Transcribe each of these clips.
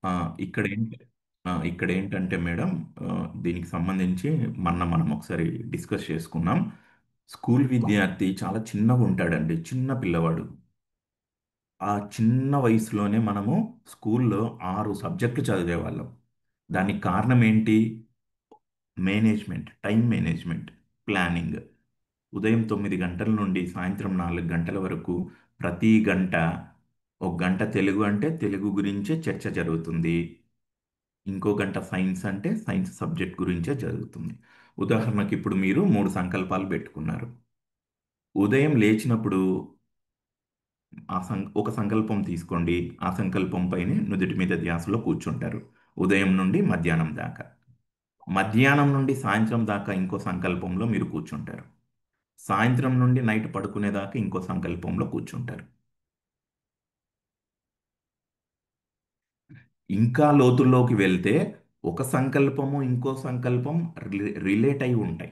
ఆ, ఇక్కడ ఏంటి ఇక్కడ ఏంటంటే మేడం, దీనికి సంబంధించి మనం ఒకసారి డిస్కస్ చేసుకున్నాం. స్కూల్ విద్యార్థి చాలా చిన్నగా ఉంటాడండి, చిన్న పిల్లవాడు. ఆ చిన్న వయసులోనే మనము స్కూల్లో 6 సబ్జెక్టులు చదివేవాళ్ళం. దానికి కారణం ఏంటి? Management, time management, planning. ఉదయం 9 గంటల నుండి సాయంత్రం 4 గంటల వరకు ప్రతి గంట, ఒక గంట తెలుగు అంటే తెలుగు గురించే చర్చ జరుగుతుంది. ఇంకో గంట సైన్స్ అంటే సైన్స్ సబ్జెక్ట్ గురించే జరుగుతుంది. ఉదాహరణకి ఇప్పుడు మీరు 3 సంకల్పాలు పెట్టుకున్నారు. ఉదయం లేచినప్పుడు ఒక సంకల్పం తీసుకోండి. ఆ సంకల్పం పైనే నుదుటి మీద ధ్యాసలో కూర్చుంటారు ఉదయం నుండి మధ్యాహ్నం దాకా. మధ్యాహ్నం నుండి సాయంత్రం దాకా ఇంకో సంకల్పంలో మీరు కూర్చుంటారు. సాయంత్రం నుండి నైట్ పడుకునేదాకా ఇంకో సంకల్పంలో కూర్చుంటారు. ఇంకా లోతుల్లోకి వెళ్తే ఒక సంకల్పము ఇంకో సంకల్పం రిలేట్ అయి ఉంటాయి,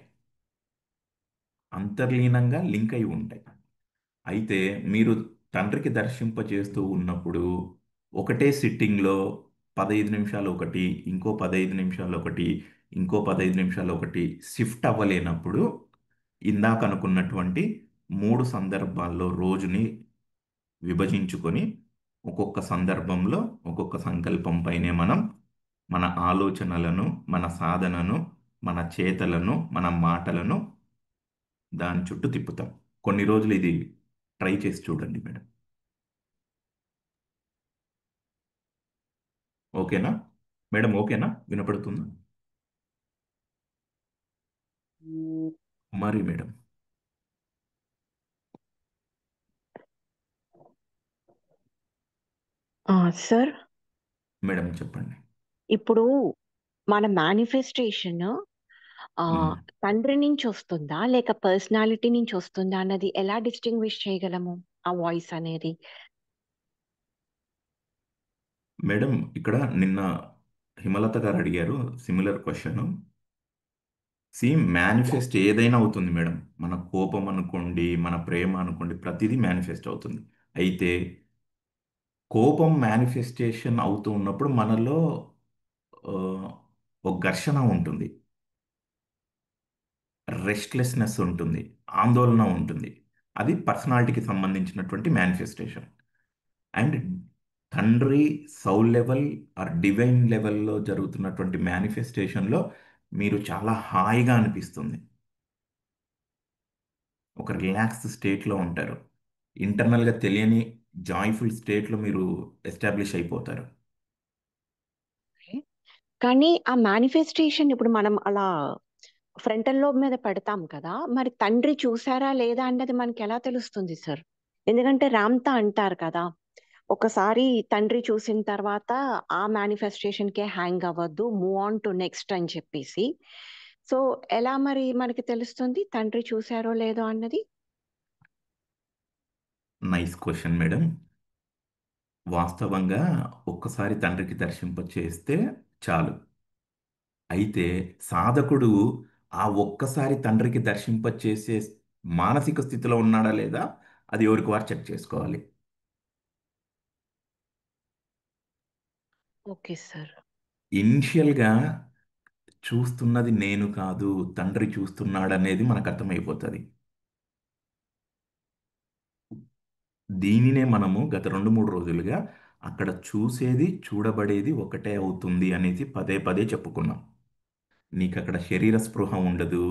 అంతర్లీనంగా లింక్ అయి ఉంటాయి. అయితే మీరు తండ్రికి దర్శింపజేస్తూ ఉన్నప్పుడు ఒకటే సిట్టింగ్లో 15 నిమిషాలు ఒకటి, ఇంకో 15 నిమిషాలు ఒకటి, ఇంకో 15 నిమిషాలు ఒకటి షిఫ్ట్ అవ్వలేనప్పుడు ఇందాక అనుకున్నటువంటి 3 సందర్భాల్లో రోజుని విభజించుకొని ఒక్కొక్క సందర్భంలో ఒక్కొక్క సంకల్పం పైనే మనం మన ఆలోచనలను, మన సాధనను, మన చేతలను, మన మాటలను దాని చుట్టూ తిప్పుతాం. కొన్ని రోజులు ఇది ట్రై చేసి చూడండి మేడం. ఓకేనా మేడం? ఓకేనా? వినపడుతుందా? మరి మేడం. సార్, మేడం చెప్పండి. ఇప్పుడు మన మేనిఫెస్టేషన్ ఉమ్. తండ్రి నుంచి వస్తుందా లేక పర్సనాలిటీ నుంచి వస్తుందా అన్నది ఎలా డిస్టింగ్విష్ చేయగలము? ఆ వాయిస్ అనేది. మేడం, ఇక్కడ నిన్న హిమలత గారు అడిగారు సిమిలర్ క్వశ్చన్. మేనిఫెస్ట్ ఏదైనా అవుతుంది మేడం. మన కోపం అనుకోండి, మన ప్రేమ అనుకోండి, ప్రతిదీ మేనిఫెస్ట్ అవుతుంది. అయితే కోపం మేనిఫెస్టేషన్ అవుతూ ఉన్నప్పుడు మనలో ఆ, ఒక ఘర్షణ ఉంటుంది, రెస్ట్లెస్నెస్ ఉంటుంది, ఆందోళన ఉంటుంది. అది పర్సనాలిటీకి సంబంధించినటువంటి మేనిఫెస్టేషన్. అండ్ తండ్రి సౌల్ లెవెల్ ఆర్ డివైన్ లెవెల్లో జరుగుతున్నటువంటి మేనిఫెస్టేషన్లో మీరు చాలా హాయిగా అనిపిస్తుంది, ఒక రిలాక్స్డ్ స్టేట్లో ఉంటారు. ఇంటర్నల్గా తెలియని జాయ్ఫుల్ స్టేట్లో మీరు ఎస్టాబ్లిష్ అయిపోతారు. కానీ ఆ మేనిఫెస్టేషన్ ఇప్పుడు మనం అలా ఫ్రంటల్ లోబ్ మీద పెడతాం కదా, మరి తండ్రి చూసారా లేదా అన్నది మనకి ఎలా తెలుస్తుంది సార్? ఎందుకంటే రామ్తా అంటారు కదా, ఒకసారి తండ్రి చూసిన తర్వాత ఆ మేనిఫెస్టేషన్ కే హ్యాంగ్ అవ్వద్దు, మూవ్ ఆన్ టు నెక్స్ట్ అని చెప్పేసి. సో ఎలా మరి మనకి తెలుస్తుంది తండ్రి చూసారో లేదో అన్నది? Nice question madam. వాస్తవంగా ఒక్కసారి తండ్రికి దర్శింప చేస్తే చాలు. అయితే సాధకుడు ఆ ఒక్కసారి తండ్రికి దర్శింప చేసే మానసిక స్థితిలో ఉన్నాడా లేదా, అది ఎవరికి వారు చెక్ చేసుకోవాలి. Okay sir. ఇనిషియల్గా చూస్తున్నది నేను కాదు, తండ్రి చూస్తున్నాడనేది మనకు అర్థమైపోతుంది. దీనినే మనము గత 2 3 రోజులుగా అక్కడ చూసేది చూడబడేది ఒకటే అవుతుంది అనేసి పదే పదే చెప్పుకున్నాం. నీకు అక్కడ శరీర స్పృహ ఉండదు,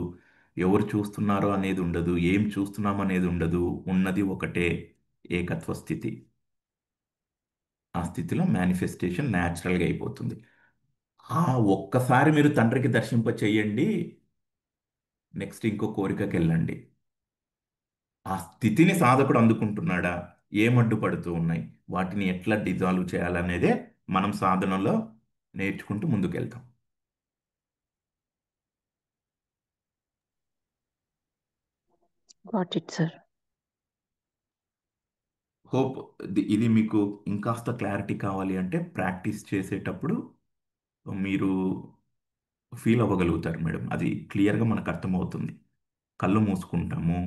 ఎవరు చూస్తున్నారో అనేది ఉండదు, ఏం చూస్తున్నాం అనేది ఉండదు. ఉన్నది ఒకటే ఏకత్వ స్థితి. ఆ స్థితిలో మేనిఫెస్టేషన్ న్యాచురల్గా అయిపోతుంది. ఆ ఒక్కసారి మీరు తండ్రికి దర్శింప చెయ్యండి, నెక్స్ట్ ఇంకో కోరికకి వెళ్ళండి. ఆ స్థితిని సాధకుడు అందుకుంటున్నాడా, ఏం అడ్డుపడుతూ ఉన్నాయి, వాటిని ఎట్లా డిజాల్వ్ చేయాలనేదే మనం సాధనలో నేర్చుకుంటూ ముందుకెళ్తాం. Got it sir. హోప్ ఇది మీకు ఇంకాస్త క్లారిటీ కావాలి అంటే ప్రాక్టీస్ చేసేటప్పుడు మీరు ఫీల్ అవ్వగలుగుతారు మేడం. అది క్లియర్గా మనకు అర్థమవుతుంది. కళ్ళు మూసుకుంటాము,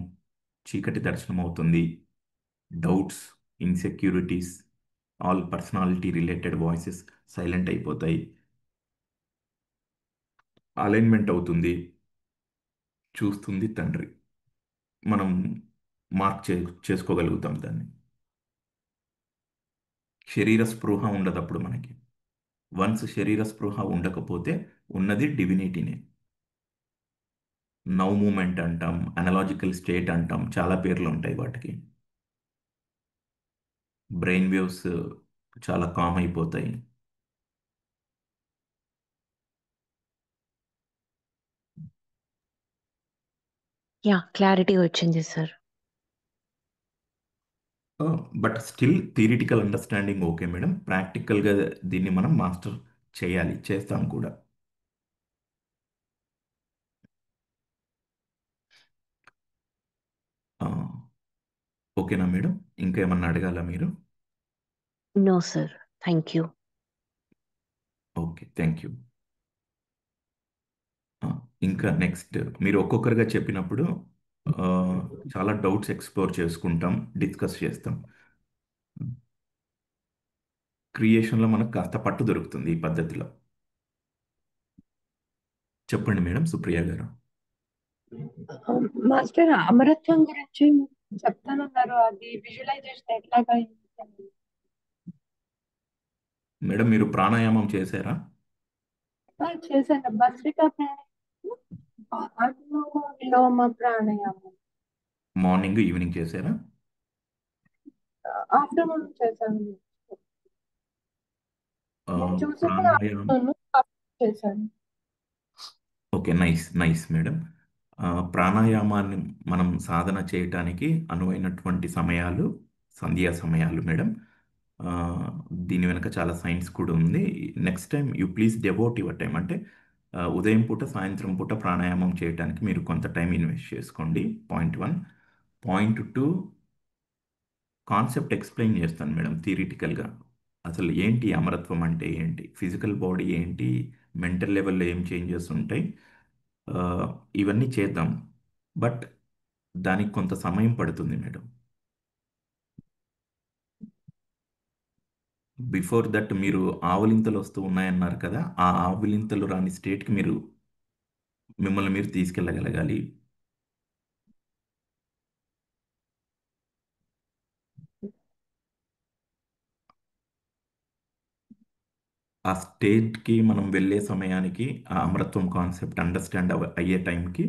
చీకటి దర్శనం అవుతుంది, doubts, insecurities, all personality related voices silent అయిపోతాయి. అలైన్మెంట్ అవుతుంది. చూస్తుంది తండ్రి. మనం మార్క్ చేసుకోగలుగుతాం దాన్ని. శరీర స్పృహ ఉండదు అప్పుడు మనకి. వన్స్ శరీర స్పృహ ఉండకపోతే ఉన్నది డివినిటీనే. నౌ మూమెంట్ అంటాం, అనలాజికల్ స్టేట్ అంటాం, చాలా పేర్లు ఉంటాయి వాటికి. బ్రెయిన్ వేవ్స్ చాలా కామ్ అయిపోతాయి. యా, క్లారిటీ వచ్చింది sir. But still theoretical understanding okay madam. ప్రాక్టికల్గా దీన్ని మనం మాస్టర్ చేయాలి, చేస్తాం కూడా. ఆ, ఓకేనా మేడం? ఇంకా ఏమన్నా అడగాలా మీరు? No sir, thank you. Okay, thank you. ఇంకా నెక్స్ట్ మీరు ఒక్కొక్కరుగా చెప్పినప్పుడు ఆ, చాలా డౌట్స్ ఎక్స్ప్లోర్ చేసుకుంటాం, డిస్కస్ చేస్తాం. క్రియేషన్లో మనకు కాస్త పట్టు దొరుకుతుంది ఈ పద్ధతిలో. చెప్పండి మేడం, సుప్రియ గారు. మాస్టర్ అమరత్వం గురించి చెప్తానన్నారు, అది విజువలైజేషన్ ఎట్లాగా అయింది? మేడం మీరు ప్రాణాయామం చేశారా? చేశాను. భస్త్రికా ప్రాణాయామం, అనులోమ విలోమ ప్రాణాయామం మార్నింగ్ ఈవినింగ్ చేశారా? ఆఫ్టర్నూన్ చేశాను. ఆ, నేను చూసింది ప్రాణాయామం. ఆఫ్టర్నూన్ చేశాను. Okay, nice nice madam. ప్రాణాయామాన్ని మనం సాధన చేయటానికి అనువైనటువంటి సమయాలు సంధ్యా సమయాలు మేడం. ఆ, దీని వెనక చాలా సైన్స్ కూడా ఉంది. Next time you please devote your time, అంటే ఉదయం పూట సాయంత్రం పూట ప్రాణాయామం చేయడానికి మీరు కొంత టైం ఇన్వెస్ట్ చేసుకోండి. Point one. Point two, concept explain చేస్తాను మేడం థియరిటికల్గా. అసలు ఏంటి అమరత్వం అంటే ఏంటి, ఫిజికల్ బాడీ ఏంటి, మెంటల్ లెవెల్లో ఏం చేంజెస్ ఉంటాయి, ఆ, ఇవన్నీ చేద్దాం. బట్ దానికి కొంత సమయం పడుతుంది మేడం. బిఫోర్ దట్ మీరు ఆవలింతలు వస్తూ ఉన్నాయన్నారు కదా, ఆ ఆవలింతలు రాని స్టేట్కి మీరు మిమ్మల్ని మీరు తీసుకెళ్ళగలగాలి. ఆ స్టేట్కి మనం వెళ్ళే సమయానికి ఆ అమరత్వం కాన్సెప్ట్ అండర్స్టాండ్ అయ్యే టైంకి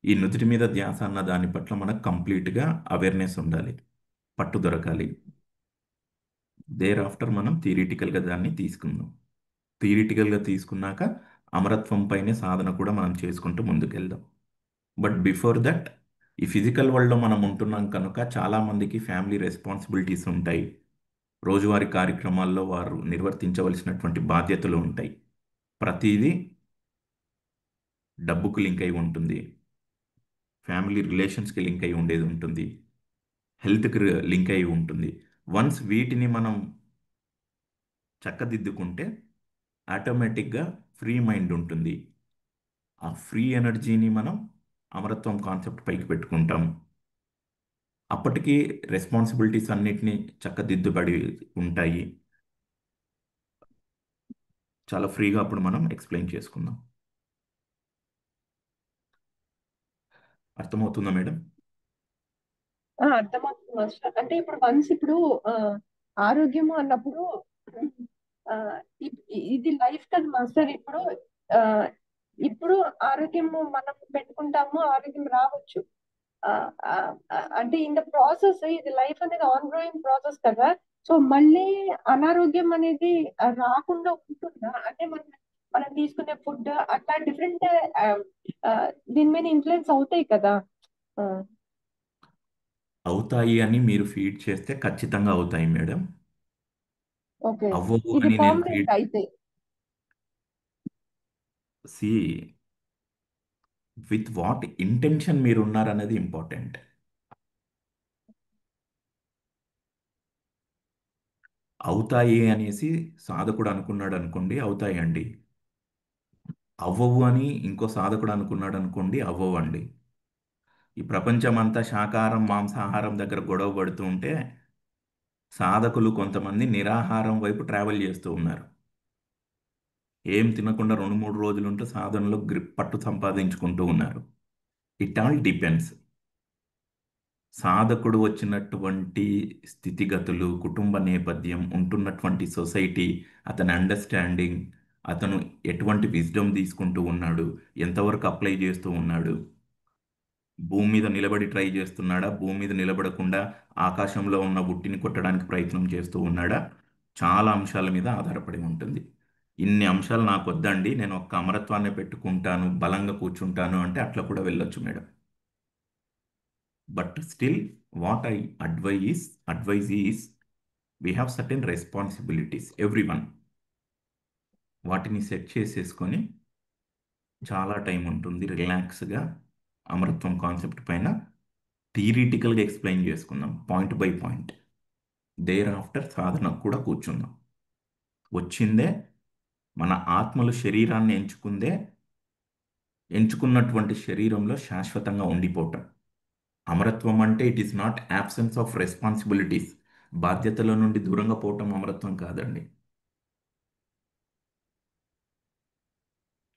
ఈ నుదిటి మీద ధ్యాస అన్న దాని పట్ల మనకు కంప్లీట్గా అవేర్నెస్ ఉండాలి, పట్టు దొరకాలి. దేర్ ఆఫ్టర్ మనం థియరిటికల్గా దాన్ని తీసుకుందాం. థియరిటికల్గా తీసుకున్నాక అమరత్వం పైనే సాధన కూడా మనం చేసుకుంటూ ముందుకెళ్దాం. బట్ బిఫోర్ దట్ ఈ ఫిజికల్ వరల్డ్లో మనం ఉంటున్నాం కనుక చాలామందికి ఫ్యామిలీ రెస్పాన్సిబిలిటీస్ ఉంటాయి. రోజువారీ కార్యక్రమాల్లో వారు నిర్వర్తించవలసినటువంటి బాధ్యతలు ఉంటాయి. ప్రతిదీ డబ్బుకు లింక్ అయి ఉంటుంది, ఫ్యామిలీ రిలేషన్స్కి లింక్ అయి ఉండేది ఉంటుంది, హెల్త్కి లింక్ అయి ఉంటుంది. వన్స్ వీటిని మనం చక్కదిద్దుకుంటే ఆటోమేటిక్గా ఫ్రీ మైండ్ ఉంటుంది. ఆ ఫ్రీ ఎనర్జీని మనం అమరత్వం కాన్సెప్ట్ పైకి పెట్టుకుంటాం. అప్పటికి రెస్పాన్సిబిలిటీస్ అన్నిటినీ చక్కదిద్దుబడి ఉంటాయి. చాలా ఫ్రీగా అప్పుడు మనం ఎక్స్ప్లెయిన్ చేసుకుందాం. అర్థమవుతుందా మేడం? అర్థమవుతుంది మాస్టర్. అంటే ఇప్పుడు వన్స్ ఇప్పుడు ఆ, ఆరోగ్యము అన్నప్పుడు ఆ, ఇది లైఫ్ కదా మాస్టర్. ఇప్పుడు ఆ, ఇప్పుడు ఆరోగ్యము మనం పెట్టుకుంటాము, ఆరోగ్యం రావచ్చు. ఆ, ఆ, అంటే ఇన్ ద ప్రాసెస్ ఇది లైఫ్ అనేది ఆన్ గోయింగ్ ప్రాసెస్ కదా. సో మళ్ళీ అనారోగ్యం అనేది రాకుండా ఉంటుందా? అంటే మనం తీసుకునే ఫుడ్ అట్లా డిఫరెంట్ దీని మీద ఇన్ఫ్లుయెన్స్ అవుతాయి కదా. అవుతాయి అని మీరు ఫీడ్ చేస్తే ఖచ్చితంగా అవుతాయి మేడం. ఓకే, అవ్వవు ఇది అని నేను పర్మనెంట్ ఫీడ్ అయితే. సి విత్ వాట్ ఇంటెన్షన్ మీరు ఉన్నారనేది ఇంపార్టెంట్. అవుతాయి అనేసి సాధకుడు అనుకున్నాడు అనుకోండి, అవుతాయండి. అవ్వవు అని ఇంకో సాధకుడు అనుకున్నాడు అనుకోండి, అవ్వవు అండి. ఈ ప్రపంచం అంతా శాకాహారం మాంసాహారం దగ్గర గొడవ పడుతూ ఉంటే సాధకులు కొంతమంది నిరాహారం వైపు ట్రావెల్ చేస్తూ ఉన్నారు. ఏం తినకుండా 2 3 రోజులుంటూ సాధనలో పట్టు సంపాదించుకుంటూ ఉన్నారు. It all depends. సాధకుడు వచ్చినటువంటి స్థితిగతులు, కుటుంబ నేపథ్యం, ఉంటున్నటువంటి సొసైటీ, అతని అండర్స్టాండింగ్, అతను ఎటువంటి విజ్డమ్ తీసుకుంటూ ఉన్నాడు, ఎంతవరకు అప్లై చేస్తూ ఉన్నాడు, భూమి మీద నిలబడి ట్రై చేస్తున్నాడా, భూమి మీద నిలబడకుండా ఆకాశంలో ఉన్న ఉట్టిని కొట్టడానికి ప్రయత్నం చేస్తూ ఉన్నాడా, చాలా అంశాల మీద ఆధారపడి ఉంటుంది. ఇన్ని అంశాలు నాకు వద్దండి, నేను ఒక్క అమరత్వాన్ని పెట్టుకుంటాను, బలంగా కూర్చుంటాను అంటే అట్లా కూడా వెళ్ళొచ్చు madam. But still what I advise is we have certain responsibilities every one. వాటిని సెట్ చేసేసుకొని చాలా టైం ఉంటుంది రిలాక్స్గా అమరత్వం కాన్సెప్ట్ పైన థియరిటికల్గా ఎక్స్ప్లెయిన్ చేసుకుందాం, point by point. There after సాధన కూడా కూర్చుందాం. వచ్చిందే మన ఆత్మలు శరీరాన్ని ఎంచుకున్నటువంటి శరీరంలో శాశ్వతంగా ఉండిపోవటం. అమరత్వం అంటే it is not absence of responsibilities. బాధ్యతల నుండి దూరంగా పోవటం అమరత్వం కాదండి.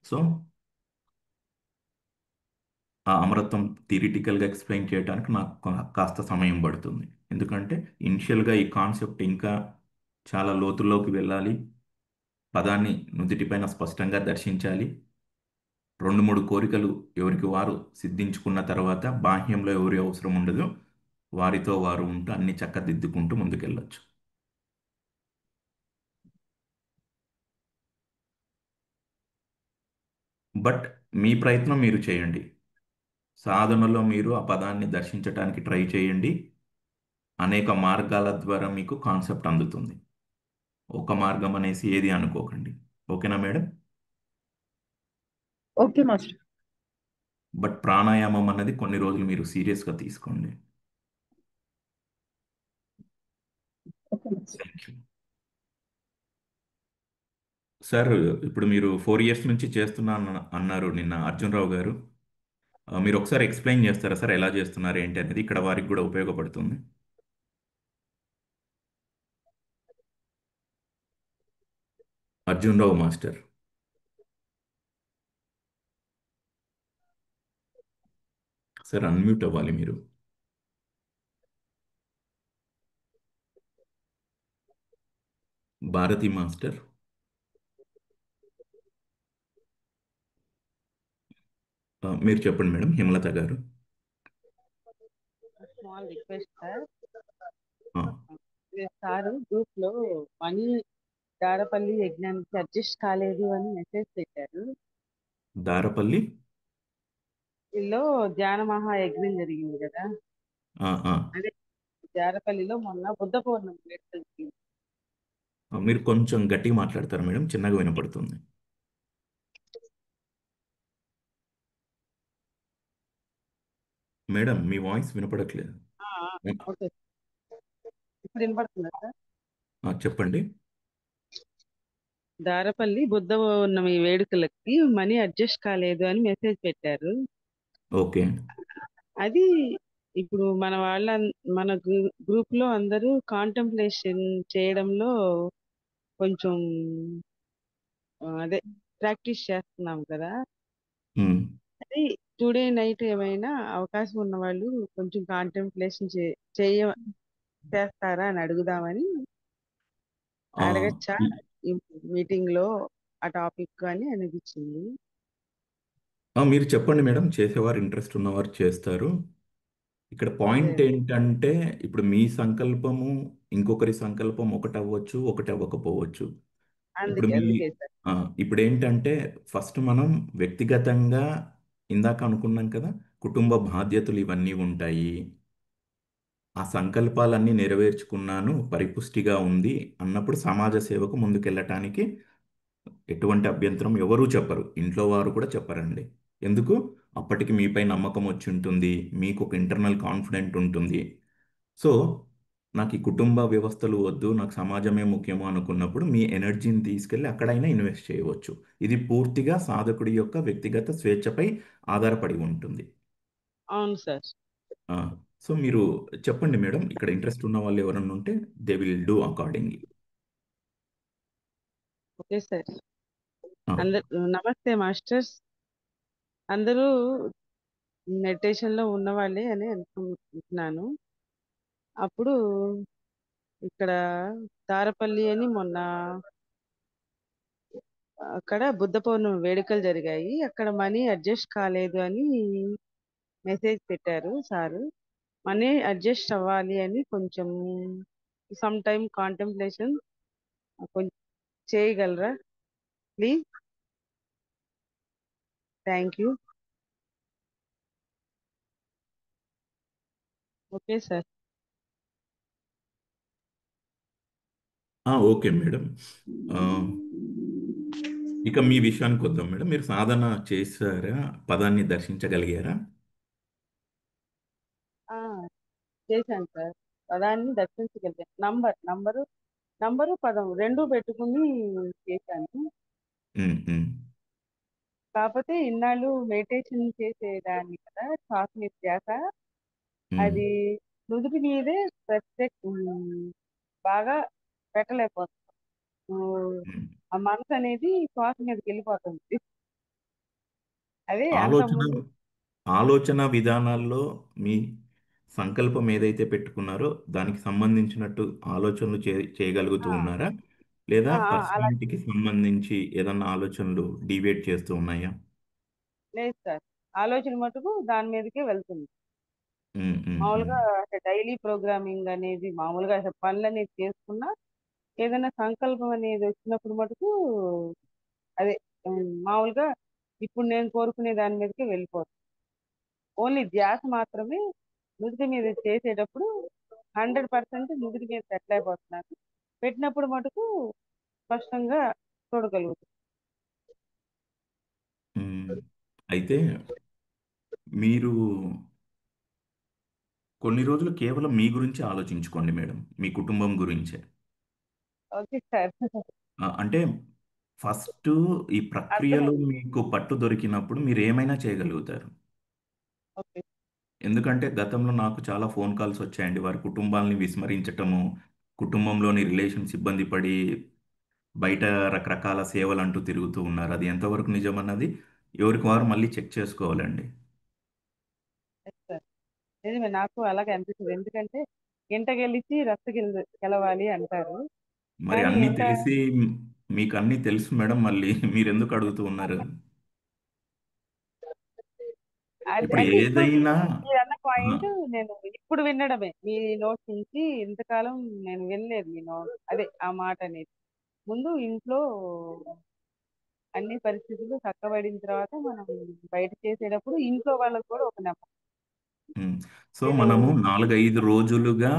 సో ఆ అమరత్వం థియరిటికల్గా ఎక్స్ప్లెయిన్ చేయడానికి నాకు కాస్త సమయం పడుతుంది. ఎందుకంటే ఇనిషియల్గా ఈ కాన్సెప్ట్ ఇంకా చాలా లోతుల్లోకి వెళ్ళాలి, పదాన్ని నుదిటిపైన స్పష్టంగా దర్శించాలి. 2 3 కోరికలు ఎవరికి వారు సిద్ధించుకున్న తర్వాత బాహ్యంలో ఎవరి అవసరం ఉండదు, వారితో వారు ఉంటూ అన్ని చక్కదిద్దుకుంటూ ముందుకెళ్ళొచ్చు. బట్ మీ ప్రయత్నం మీరు చేయండి. సాధనలో మీరు ఆ పదాన్ని దర్శించడానికి ట్రై చేయండి. అనేక మార్గాల ద్వారా మీకు కాన్సెప్ట్ అందుతుంది. ఒక మార్గం అనేసి ఏది అనుకోకండి. ఓకేనా మేడం? Okay master. బట్ ప్రాణాయామం అన్నది కొన్ని రోజులు మీరు సీరియస్గా తీసుకోండి. Okay master. Thank you sir. ఇప్పుడు మీరు 4 years నుంచి చేస్తున్నా అన్నారు నిన్న అర్జున్ రావు గారు. మీరు ఒకసారి ఎక్స్ప్లెయిన్ చేస్తారా సార్, ఎలా చేస్తున్నారు ఏంటి అనేది? ఇక్కడ వారికి కూడా ఉపయోగపడుతుంది. అర్జున్ రావు మాస్టర్, సార్ అన్మ్యూట్ అవ్వాలి మీరు. భారతి మాస్టర్, మీరు చెప్పండి మేడం. హేమలత గారు. Small request sir. ఆ, సారు గ్రూప్ లో మనీ దారపల్లి యజ్ఞానికి అడ్జస్ట్ కాలేదు అని మెసేజ్ పెట్టారు. దారపల్లి. వీళ్ళు ధ్యాన మహాయజ్ఞం జరిగింది కదా, ఆ, ఆ. అదే దారపల్లిలో మొన్న బుద్ధ పౌర్ణమి జరిగింది. మీరు కొంచెం గట్టిగా మాట్లాడతారు మేడం, చిన్నగా వినపడుతుంది. మేడం మీ వాయిస్ వినపడట్లేదు. ఆ, ఓకే. ఇప్పుడు వినపడుతుందా సార్? చెప్పండి. దారపల్లి బుద్ధ పౌర్ణమి వేడుకలకి మనీ అడ్జస్ట్ కాలేదు అని మెసేజ్ పెట్టారు. ఓకే. అది ఇప్పుడు మన గ్రూప్ లో అందరూ కాంటెంప్లేషన్ చేయడంలో కొంచెం అదే ప్రాక్టీస్ చేస్తున్నాం కదా. ఉమ్. అది టుడే నైట్ ఏమైనా అవకాశం ఉన్న వాళ్ళు కొంచెం కాంటెంప్లేషన్ చేస్తారా అని అడుగుదామని. ఆ, అడగచ్చా ఈ- ఈ మీటింగ్ లో ఆ టాపిక్ అని అనిపించింది. మీరు చెప్పండి మేడం, చేసేవారు ఇంట్రెస్ట్ ఉన్నవారు చేస్తారు. ఇక్కడ అదే పాయింట్ ఏంటంటే ఇప్పుడు మీ సంకల్పము ఇంకొకరి సంకల్పం ఒకటి అవ్వచ్చు, ఒకటి అవ్వకపోవచ్చు. ఇప్పుడు అందుకే మీ అందుకే సార్. ఆ, ఇప్పుడు ఏంటంటే ఫస్ట్ మనం వ్యక్తిగతంగా ఇందాక అనుకున్నాం కదా, కుటుంబ బాధ్యతలు ఇవన్నీ ఉంటాయి. ఆ సంకల్పాలన్నీ నెరవేర్చుకున్నాను, పరిపుష్టిగా ఉంది అన్నప్పుడు సమాజ సేవకు ముందుకెళ్ళటానికి ఎటువంటి అభ్యంతరం ఎవరూ చెప్పరు. ఇంట్లో వారు కూడా చెప్పరండి. ఎందుకు? అప్పటికి మీపై నమ్మకం వచ్చి ఉంటుంది, మీకు ఒక ఇంటర్నల్ కాన్ఫిడెంట్ ఉంటుంది. సో నాకు ఈ కుటుంబ వ్యవస్థలు వద్దు, నాకు సమాజమే ముఖ్యము అనుకున్నప్పుడు మీ ఎనర్జీని తీసుకెళ్ళి అక్కడైనా ఇన్వెస్ట్ చేయవచ్చు. ఇది పూర్తిగా సాధకుడి యొక్క వ్యక్తిగత స్వేచ్ఛపై ఆధారపడి ఉంటుంది. అవును సార్. ఆ, సో మీరు చెప్పండి మేడం, ఇక్కడ ఇంట్రెస్ట్ ఉన్న వాళ్ళు ఎవరన్నా ఉంటే they will do accordingly. Okay sir. అందరు నమస్తే మాస్టర్స్. అందరూ మెడిటేషన్ లో ఉన్న వాళ్ళే అని అనుకుంటున్నాను. అప్పుడు ఇక్కడ తారపల్లి అని మొన్న అక్కడ బుద్ధ పౌర్ణమి వేడుకలు జరిగాయి. అక్కడ మనీ అడ్జస్ట్ కాలేదు అని మెసేజ్ పెట్టారు సారు. మనీ అడ్జస్ట్ అవ్వాలి అని కొంచెం సమ్ టైమ్ కాంటెంప్లేషన్ కొంచెం చేయగలరా please? Thank you. Okay sir. Okay madam. ఆ, ఇక మీ విషయానికి వద్దాం మేడం. మీరు సాధన చేశారా? పదాన్ని దర్శించగలిగారా? ఆ, చేశాను సార్. పదాన్ని దర్శించగలిగాను. నంబరు పదం రెండు పెట్టుకుని చేశాను. ఉమ్, ఉమ్, కాకపోతే ఇన్నాళ్ళు మెడిటేషన్ చేసేదాన్ని కదా, శ్వాస మీద ధ్యాస. ఉమ్, అది నుదుటి మీదే ప్రత్యేక బాగా పెట్టలేకపోతున్నాను. ఉమ్. ఆ మనసు అనేది శ్వాస మీదకి వెళ్ళిపోతుంది. అదే అంత ఆలోచన ముందు ఆలోచన విధానాల్లో మీ సంకల్పం ఏదైతే పెట్టుకున్నారో దానికి సంబంధించినట్టు ఆలోచనలు చేయగలుగుతూ ఆ, ఉన్నారా? లేదా అలా పర్సనాలిటీకి సంబంధించి ఏదన్నా ఆలోచనలు డివేట్ చేస్తూ ఉన్నాయా? లేదు సార్. ఆలోచన మటుకు దాని మీదకే వెళ్తుంది. ఉమ్, ఉమ్, ఉమ్, మామూలుగా డైలీ ప్రోగ్రామింగ్ అనేది మామూలుగా అసలు పనులు అనేది చేసుకున్నా ఏదైనా సంకల్పం అనేది వచ్చినప్పుడు మటుకు అదే మామూలుగా ఇప్పుడు నేను కోరుకునే దాని మీదకి వెళ్ళిపోతాను. ఓన్లీ ధ్యాస మాత్రమే నుదుటి మీద చేసేటప్పుడు 100% నుదుటి మీద పెట్టలేకపోతున్నాను. పెట్టినప్పుడు మటుకు స్పష్టంగా చూడగలుగుతాను. ఉమ్. అయితే మీరు కొన్ని రోజులు కేవలం మీ గురించి ఆలోచించుకోండి మేడం, మీ కుటుంబం గురించే. Okay sir. అంటే ఫస్ట్ ఈ ప్రక్రియలో అర్థమైంది. మీకు పట్టు దొరికినప్పుడు మీరు ఏమైనా చేయగలుగుతారు. ఓకే. ఎందుకంటే గతంలో నాకు చాలా ఫోన్ కాల్స్ వచ్చాయండి. వారి కుటుంబాలని విస్మరించటము, కుటుంబంలోని రిలేషన్స్ ఇబ్బంది పడి బయట రకరకాల సేవలు అంటూ తిరుగుతూ ఉన్నారు. అది ఎంతవరకు నిజమన్నది ఎవరికి వారు మళ్ళీ చెక్ చేసుకోవాలండి. Yes sir. నిజమే, నాకు అలాగే అనిపిస్తుంది. ఎందుకంటే ఎంట గెలిచి రచ్చ గెలవాలి అంటారు. మరి కానీ అన్నీ ఎంట తెలిసి మీకు అన్నీ తెలుసు మేడం, మళ్ళీ మీరు ఎందుకు అడుగుతూ ఉన్నారు? ఇప్పుడు అంటే ఇప్పుడు ఏదైనా మీరు అన్న ఆ, పాయింట్ నేను ఇప్పుడు వినడమే మీ నోట్ నుంచి. ఇంతకాలం నేను వినలేదు మీ నోట్, అదే ఆ మాట అనేది. ముందు ఇంట్లో అన్ని పరిస్థితులు చక్కబడిన తర్వాత మనం బయట చేసేటప్పుడు ఇంట్లో వాళ్ళకు కూడా ఒక నమ్మకం. ఉమ్. సో నేను మనము 4-5 రోజులుగా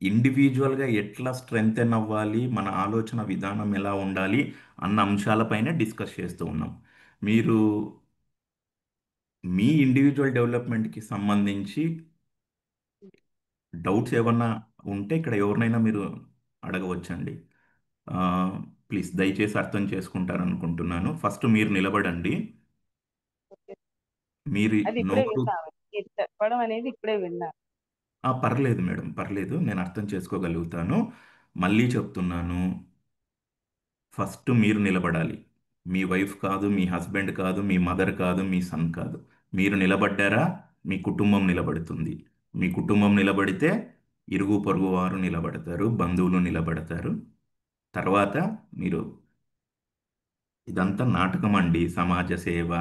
ఇండివిజువల్గా ఎట్లా స్ట్రెంగ్తెన్ అవ్వాలి, మన ఆలోచన విధానం ఎలా ఉండాలి అన్న అంశాలపైనే డిస్కస్ చేస్తూ ఉన్నాం. మీరు మీ ఇండివిజువల్ డెవలప్మెంట్కి సంబంధించి డౌట్స్ ఏమన్నా ఉంటే ఇక్కడ ఎవరినైనా మీరు అడగవచ్చండి. ఆ, ప్లీజ్ దయచేసి అర్థం చేసుకుంటారనుకుంటున్నాను. ఫస్ట్ మీరు నిలబడండి. మీరు అది ఇప్పుడే నోరు విన్నాను, మీరు చెప్పడం అనేది ఇప్పుడే విన్నాను. పర్లేదు మేడం, పర్లేదు, నేను అర్థం చేసుకోగలుగుతాను. మళ్ళీ చెప్తున్నాను, ఫస్ట్ మీరు నిలబడాలి. మీ వైఫ్ కాదు, మీ హస్బెండ్ కాదు, మీ మదర్ కాదు, మీ సన్ కాదు. మీరు నిలబడ్డారా మీ కుటుంబం నిలబడుతుంది. మీ కుటుంబం నిలబడితే ఇరుగు పొరుగు వారు నిలబడతారు, బంధువులు నిలబడతారు. తర్వాత మీరు, ఇదంతా నాటకం అండి, సమాజ సేవ,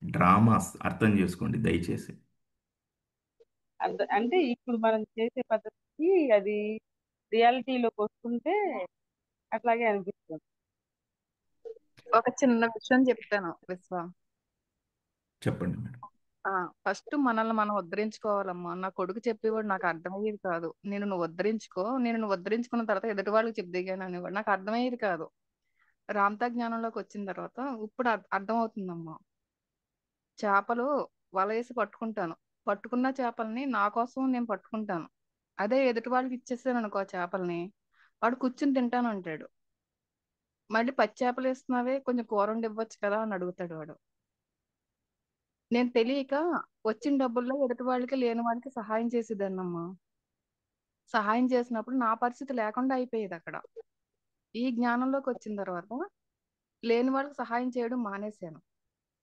డ్రామాస్ అర్థం చేసుకోండి దయచేసి. అంటే ఇప్పుడు మనం చేసే పద్ధతికి అది రియాలిటీలోకి వస్తుంటే అట్లాగే అనిపిస్తుంది. ఒక చిన్న విషయం చెప్తాను విశ్వ. చెప్పండి మేడం. ఫస్ట్ మనల్ని మనం ఉద్ధరించుకోవాలమ్మా. నా కొడుకు చెప్పేవాడు, నాకు అర్థమయ్యేది కాదు. నువ్వు ఉద్ధరించుకో, నువ్వు ఉద్ధరించుకున్న తర్వాత ఎదుటి వాళ్ళకి చెప్దిగాను అనేవాడు. నాకు అర్థమయ్యేది కాదు. రామ్తా జ్ఞానంలోకి వచ్చిన తర్వాత ఇప్పుడు అర్థమవుతుందమ్మా. చేపలు వలేసి పట్టుకుంటాను. పట్టుకున్న చేపల్ని నా కోసం నేను పట్టుకుంటాను. అదే ఎదుటి వాళ్ళకి ఇచ్చేసాను అనుకో ఆ చేపల్ని, వాడు కూర్చుని తింటాను అంటాడు. మళ్ళీ పచ్చి చేపలు వేస్తున్నావే, కొంచెం కూర వండి ఇవ్వచ్చు కదా అని అడుగుతాడు వాడు. నేను తెలియక వచ్చిన డబ్బుల్లో ఎదుటి వాళ్ళకి లేని వాళ్ళకి సహాయం చేసేదాన్నమ్మా. సహాయం చేసినప్పుడు నా పరిస్థితి లేకుండా అయిపోయేది అక్కడ. ఈ జ్ఞానంలోకి వచ్చిన తర్వాత లేని వాళ్ళకి సహాయం చేయడం మానేశాను.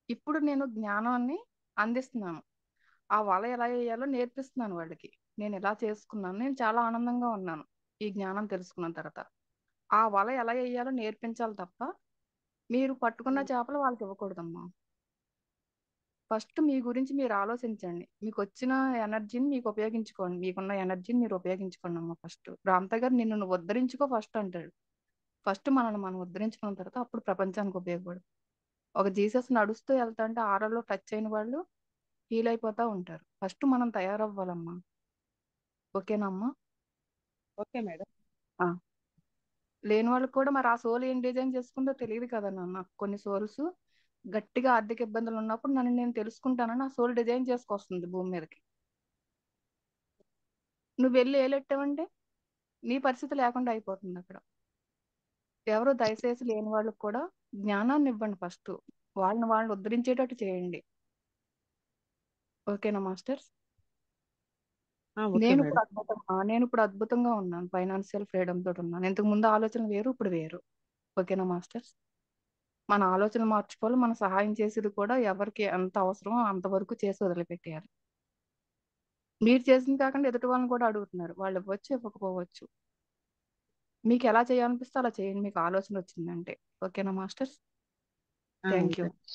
ఇప్పుడు నేను జ్ఞానాన్ని అందిస్తున్నాను. ఆ వల ఎలా వేయాలో నేర్పిస్తున్నాను వాళ్ళకి. నేను ఎలా చేసుకున్నాను, నేను చాలా ఆనందంగా ఉన్నాను ఈ జ్ఞానం తెలుసుకున్న తర్వాత. ఆ వల ఎలా వేయాలో నేర్పించాలి తప్ప మీరు పట్టుకున్న చేపలు వాళ్ళకి ఇవ్వకూడదమ్మా. ఫస్ట్ మీ గురించి మీరు ఆలోచించండి. మీకు వచ్చిన ఎనర్జీని మీకు ఉపయోగించుకోండి. మీకున్న ఎనర్జీని మీరు ఉపయోగించుకోండి అమ్మా. ఫస్ట్ రామ్తా గారు నిన్ను నువ్వు ఉద్ధరించుకో ఫస్ట్ అంటాడు. ఫస్ట్ మనల్ని మనం ఉద్ధరించుకున్న తర్వాత అప్పుడు ప్రపంచానికి ఉపయోగపడు. ఒక జీసస్ నడుస్తూ వెళ్తా అంటే ఆరలో టచ్ అయిన వాళ్ళు హీల్ అయిపోతా ఉంటారు. ఫస్ట్ మనం తయారవ్వాలమ్మా. ఓకేనమ్మా? Okay madam. ఆ. లేని వాళ్ళకి కూడా మరి ఆ సోల్ ఏం డిజైన్ చేసుకుందో తెలియదు కదా నాన్న. కొన్ని సోల్స్ గట్టిగా ఆర్థిక ఇబ్బందులు ఉన్నప్పుడు నన్ను నేను తెలుసుకుంటానని ఆ సోల్ డిజైన్ చేసుకొస్తుంది భూమి మీదకి. నువ్వు వెళ్ళి ఏలెట్టావంటే నీ పరిస్థితి లేకుండా అయిపోతుంది అక్కడ. ఎవరు దయచేసి లేని వాళ్ళకి కూడా జ్ఞానాన్ని ఇవ్వండి ఫస్ట్. వాళ్ళని ఉద్ధరించేటట్టు చేయండి. ఓకేనా మాస్టర్స్? Okay madam. నేను ఇప్పుడు అద్భుతంగా ఉన్నాను. ఫైనాన్షియల్ ఫ్రీడమ్ తోటి ఉన్నాను. ఇంతకు ముందు ఆలోచన వేరు, ఇప్పుడు వేరు. ఓకేనా మాస్టర్స్? మన ఆలోచన మార్చుకోవాలి. మన సహాయం చేసేది కూడా ఎవరికి ఎంత అవసరమో అంతవరకు చేసి వదిలిపెట్టేయాలి. మీరు చేసింది కాకుండా ఎదుటి వాళ్ళని కూడా అడుగుతున్నారు. వాళ్ళు ఇవ్వచ్చు, ఇవ్వకపోవచ్చు. మీకు ఎలా చేయాలనిపిస్తే అలా చేయండి. మీకు ఆలోచన వచ్చిందంటే. ఓకేనా masters? Thank you. Okay.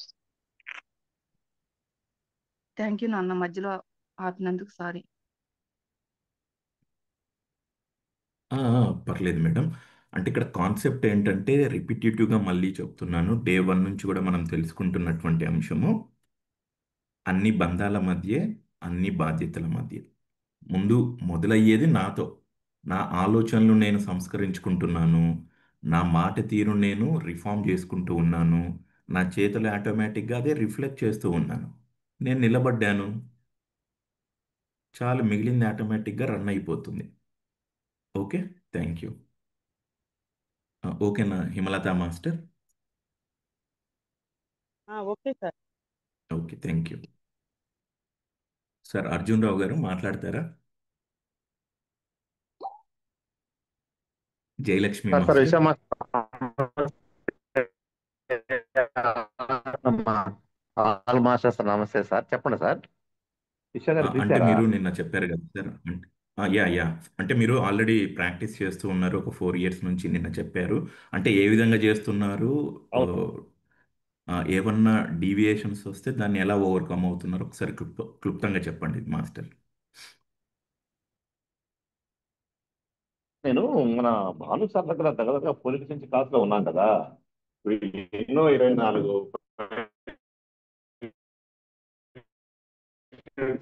Thank you నాన్న, మధ్యలో ఆపినందుకు సారీ. పర్లేదు మేడం. అంటే ఇక్కడ కాన్సెప్ట్ ఏంటంటే రిపిటేటివ్గా మళ్ళీ చెప్తున్నాను. డే 1 నుంచి కూడా మనం తెలుసుకుంటున్నటువంటి అంశము అన్ని బంధాల మధ్య, అన్ని బాధ్యతల మధ్య. ముందు మొదలయ్యేది నాతో. నా ఆలోచనలు నేను సంస్కరించుకుంటున్నాను. నా మాట తీరు నేను రిఫార్మ్ చేసుకుంటూ ఉన్నాను. నా చేతులు ఆటోమేటిక్గా అదే రిఫ్లెక్ట్ చేస్తూ ఉన్నాను. నేను నిలబడ్డాను. చాలు, మిగిలింది ఆటోమేటిక్గా రన్ అయిపోతుంది. Okay, thank you. ఓకేనా Himalatha master? Okay sir. Okay, thank you. Sir Arjun Rao garu మాట్లాడతారా? Jayalakshmi sir master. విషయం ఆల్ మాస్టర్స్ నమస్తే సార్, చెప్పండి సార్. విషయం గారు అంటే పిలిచారా? మీరు నిన్న చెప్పారు కదా సార్, అంటే యా అంటే మీరు ఆల్రెడీ ప్రాక్టీస్ చేస్తూ ఉన్నారు ఒక 4 ఇయర్స్ నుంచి నిన్న చెప్పారు. అంటే ఏ విధంగా చేస్తున్నారు, అవును. ఏమన్నా డీవియేషన్స్ వస్తే దాన్ని ఎలా ఓవర్కమ్ అవుతున్నారు ఒకసారి క్లుప్తంగా చెప్పండి మాస్టర్. నేను మన భాను సార్ దగ్గర దగ్గర పొలిటిక్స్ నుంచి క్లాస్ లో ఉన్నాను కదా. ఎన్నో 24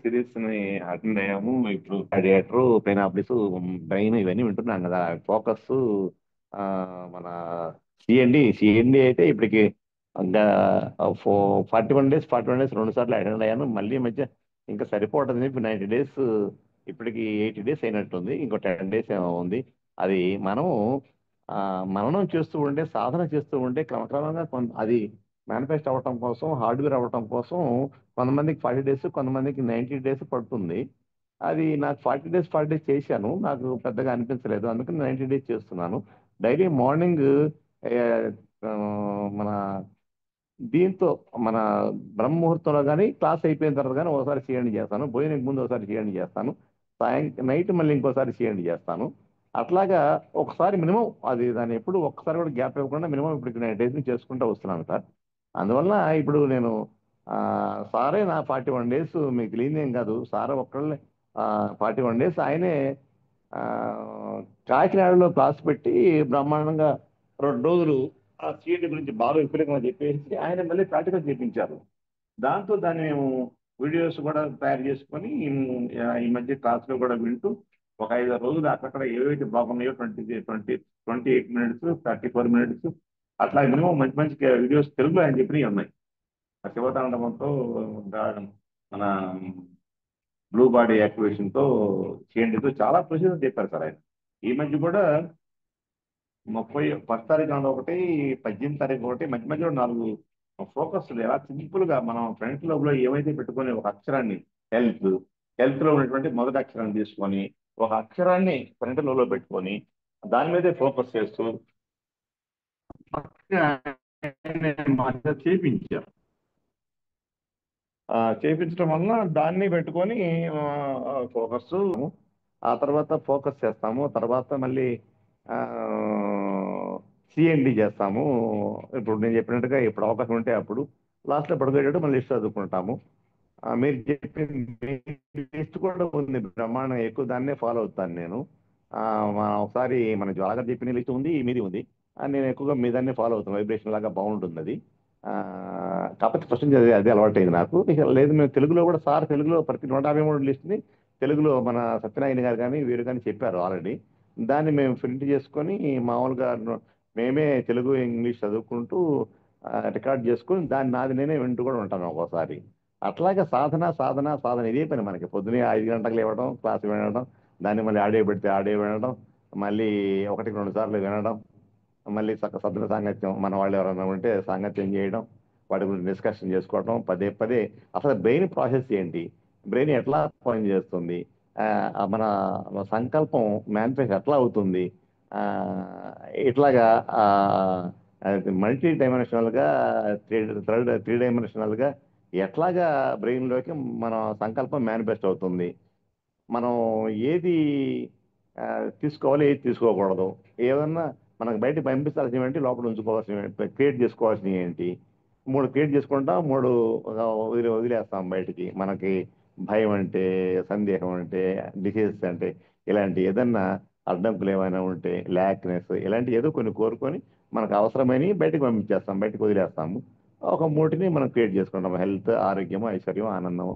సిరీస్ ని అటెండ్ అయ్యాము. ఇప్పుడు గ్లాడియేటర్, పెనాప్లిస్, బ్రెయిన్ ఇవన్నీ వింటున్నాం కదా. ఫోకస్, మన సిఎండి అయితే ఇప్పటికి 41 డేస్ 2 సార్లు అటెండ్ అయ్యాను. మళ్ళీ ఈ మధ్య ఇంకా సరిపోవట్లేదు. ఇప్పుడు 90 డేస్, ఇప్పటికి 80 డేస్ అయినట్టుంది. ఇంకో 10 డేస్ ఏమో ఉంది. అది మనం మననం చేస్తూ ఉంటే, సాధన చేస్తూ ఉంటే క్రమక్రమంగా అది మేనిఫెస్ట్ అవ్వటం కోసం, హార్డ్వేర్ అవ్వటం కోసం కొంతమందికి 40 డేస్, కొంతమందికి 90 డేస్ పడుతుంది. అది నాకు 40 డేస్ చేశాను. నాకు పెద్దగా అనిపించలేదు, అందుకని 90 డేస్ చేస్తున్నాను. డైలీ మార్నింగ్ మన దీంతో మన బ్రహ్మముహూర్తంలో కానీ, క్లాస్ అయిపోయిన తర్వాత కానీ ఒకసారి చేయండి చేస్తాను. భోజనానికి ముందు ఒకసారి చేయండి చేస్తాను. నైట్ మళ్ళీ ఇంకోసారి చేయండి చేస్తాను. అట్లాగా ఒకసారి మినిమం, అది దాన్ని ఎప్పుడు ఒక్కసారి కూడా గ్యాప్ ఇవ్వకుండా మినిమం ఇప్పుడు 9 డేస్ నుంచి చేసుకుంటూ వస్తున్నాను సార్. అందువల్ల ఇప్పుడు నేను సారే నా 41 డేస్ మీకు తెలియదేం కాదు. సార్ ఒక్కళ్ళే 41 డేస్ ఆయనే ఆ, కాకినాడలో క్లాస్ పెట్టి బ్రహ్మాండంగా 2 రోజులు ఆ సీట్ గురించి బాగా విపరీతంగా చెప్పేసి ఆయన మళ్ళీ ప్రాక్టికల్ చేయించారు. దాంతో దాన్ని మేము వీడియోస్ కూడా తయారు చేసుకొని ఈ మధ్య క్లాస్లో కూడా వింటూ ఒక 5 రోజులు అక్కడ ఏవైతే బాగున్నాయో 28 మినిట్స్, 34 మినిట్స్ అట్లా మినిమం మంచి మంచి వీడియోస్ తెలుగులో ఆయన చెప్పినవి ఉన్నాయి. ఆ శివతాండవంతో మన బ్లూ బాడీ యాక్టివేషన్తో చేయండితో చాలా ప్రొసీజర్ చెప్పారు సార్ ఆయన. ఈ మధ్య కూడా 10 తారీఖు నాడు ఒకటి, 18 తారీఖు ఒకటి, మధ్య మధ్యలో 4 ఫోకస్ ఎలా సింపుల్ గా మనం ఫ్రంట్ లోబ్ లో ఏమైతే పెట్టుకొని ఒక అక్షరాన్ని హెల్త్ లో ఉన్నటువంటి మొదటి అక్షరాన్ని తీసుకొని ఒక అక్షరాన్ని ఫ్రంట్ లోబ్ లో పెట్టుకొని దాని మీదే ఫోకస్ చేస్తూ చేయించాం. చేయించడం వలన దాన్ని పెట్టుకొని ఫోకస్, ఆ తర్వాత ఫోకస్ చేస్తాము. తర్వాత మళ్ళీ సిఎండి చేస్తాము. ఇప్పుడు నేను చెప్పినట్టుగా ఇప్పుడు అవకాశం ఉంటే అప్పుడు లాస్ట్లో పడుకోయేటట్టు మళ్ళీ చదువుకుంటాము. మీరు చెప్పింది లిస్ట్ కూడా ఉంది బ్రహ్మాండం, ఎక్కువ దాన్నే ఫాలో అవుతాను నేను. ఒకసారి మన జ్వాల చెప్పిన లిస్ట్ ఉంది, మీది ఉంది. నేను ఎక్కువగా మీ దాన్నే ఫాలో అవుతాను. వైబ్రేషన్ లాగా బాగుంటుంది అది. కాకపోతే ఫస్ట్ నుంచి అదే అలవాటైంది నాకు. ఇక లేదు, మేము తెలుగులో కూడా సార్ తెలుగులో ప్రతి 153 లిస్ట్ని తెలుగులో మన సత్యనారాయణ గారు కానీ వీరు కానీ చెప్పారు ఆల్రెడీ. దాన్ని మేము ప్రింట్ చేసుకొని మామూలుగా మేమే తెలుగు ఇంగ్లీష్ చదువుకుంటూ రికార్డ్ చేసుకొని దాన్ని నాది నేనే వింటూ కూడా ఉంటాను ఒక్కోసారి. అట్లాగే సాధన సాధన సాధన ఇదే పని మనకి. పొద్దునే 5 గంటలకు లేవడం, క్లాస్ వినడం, దాన్ని మళ్ళీ ఆడియో పెడితే ఆడియో వినడం, మళ్ళీ 1-2 సార్లు వినడం, మళ్ళీ సభ్యుల సాంగత్యం మన వాళ్ళు ఎవరైనా ఉంటే సాంగత్యం చేయడం, వాటి గురించి డిస్కషన్ చేసుకోవడం, పదే పదే అసలు బ్రెయిన్ ప్రాసెస్ ఏంటి, బ్రెయిన్ ఎట్లా పనిచేస్తుంది, మన సంకల్పం మేనిఫెస్ట్ ఎట్లా అవుతుంది, ఆ, ఇట్లాగా మల్టీ డైమెన్షనల్గా త్రీ డైమెన్షనల్గా ఎట్లాగా బ్రెయిన్లోకి మన సంకల్పం మేనిఫెస్ట్ అవుతుంది, మనం ఏది తీసుకోవాలి, ఏది తీసుకోకూడదు, ఏదన్నా మనకు బయట పంపించాల్సినవి ఏంటి, లోపల ఉంచుకోవాల్సినవి క్రియేట్ చేసుకోవాల్సినవి ఏంటి, 3 క్రియేట్ చేసుకుంటాం, 3 వదిలేస్తాం బయటికి. మనకి భయం అంటే, సందేహం అంటే, డిసీజెస్ అంటే, ఇలాంటి ఏదన్నా అడ్డంకులు ఏమైనా ఉంటే, ల్యాక్నెస్, ఇలాంటి ఏదో కొన్ని కోరుకొని మనకు అవసరమైనవి బయటకు పంపించేస్తాం, బయటకు వదిలేస్తాము. ఒక 3ని మనం క్రియేట్ చేసుకుంటాం: హెల్త్, ఆరోగ్యం, ఐశ్వర్యం, ఆనందం.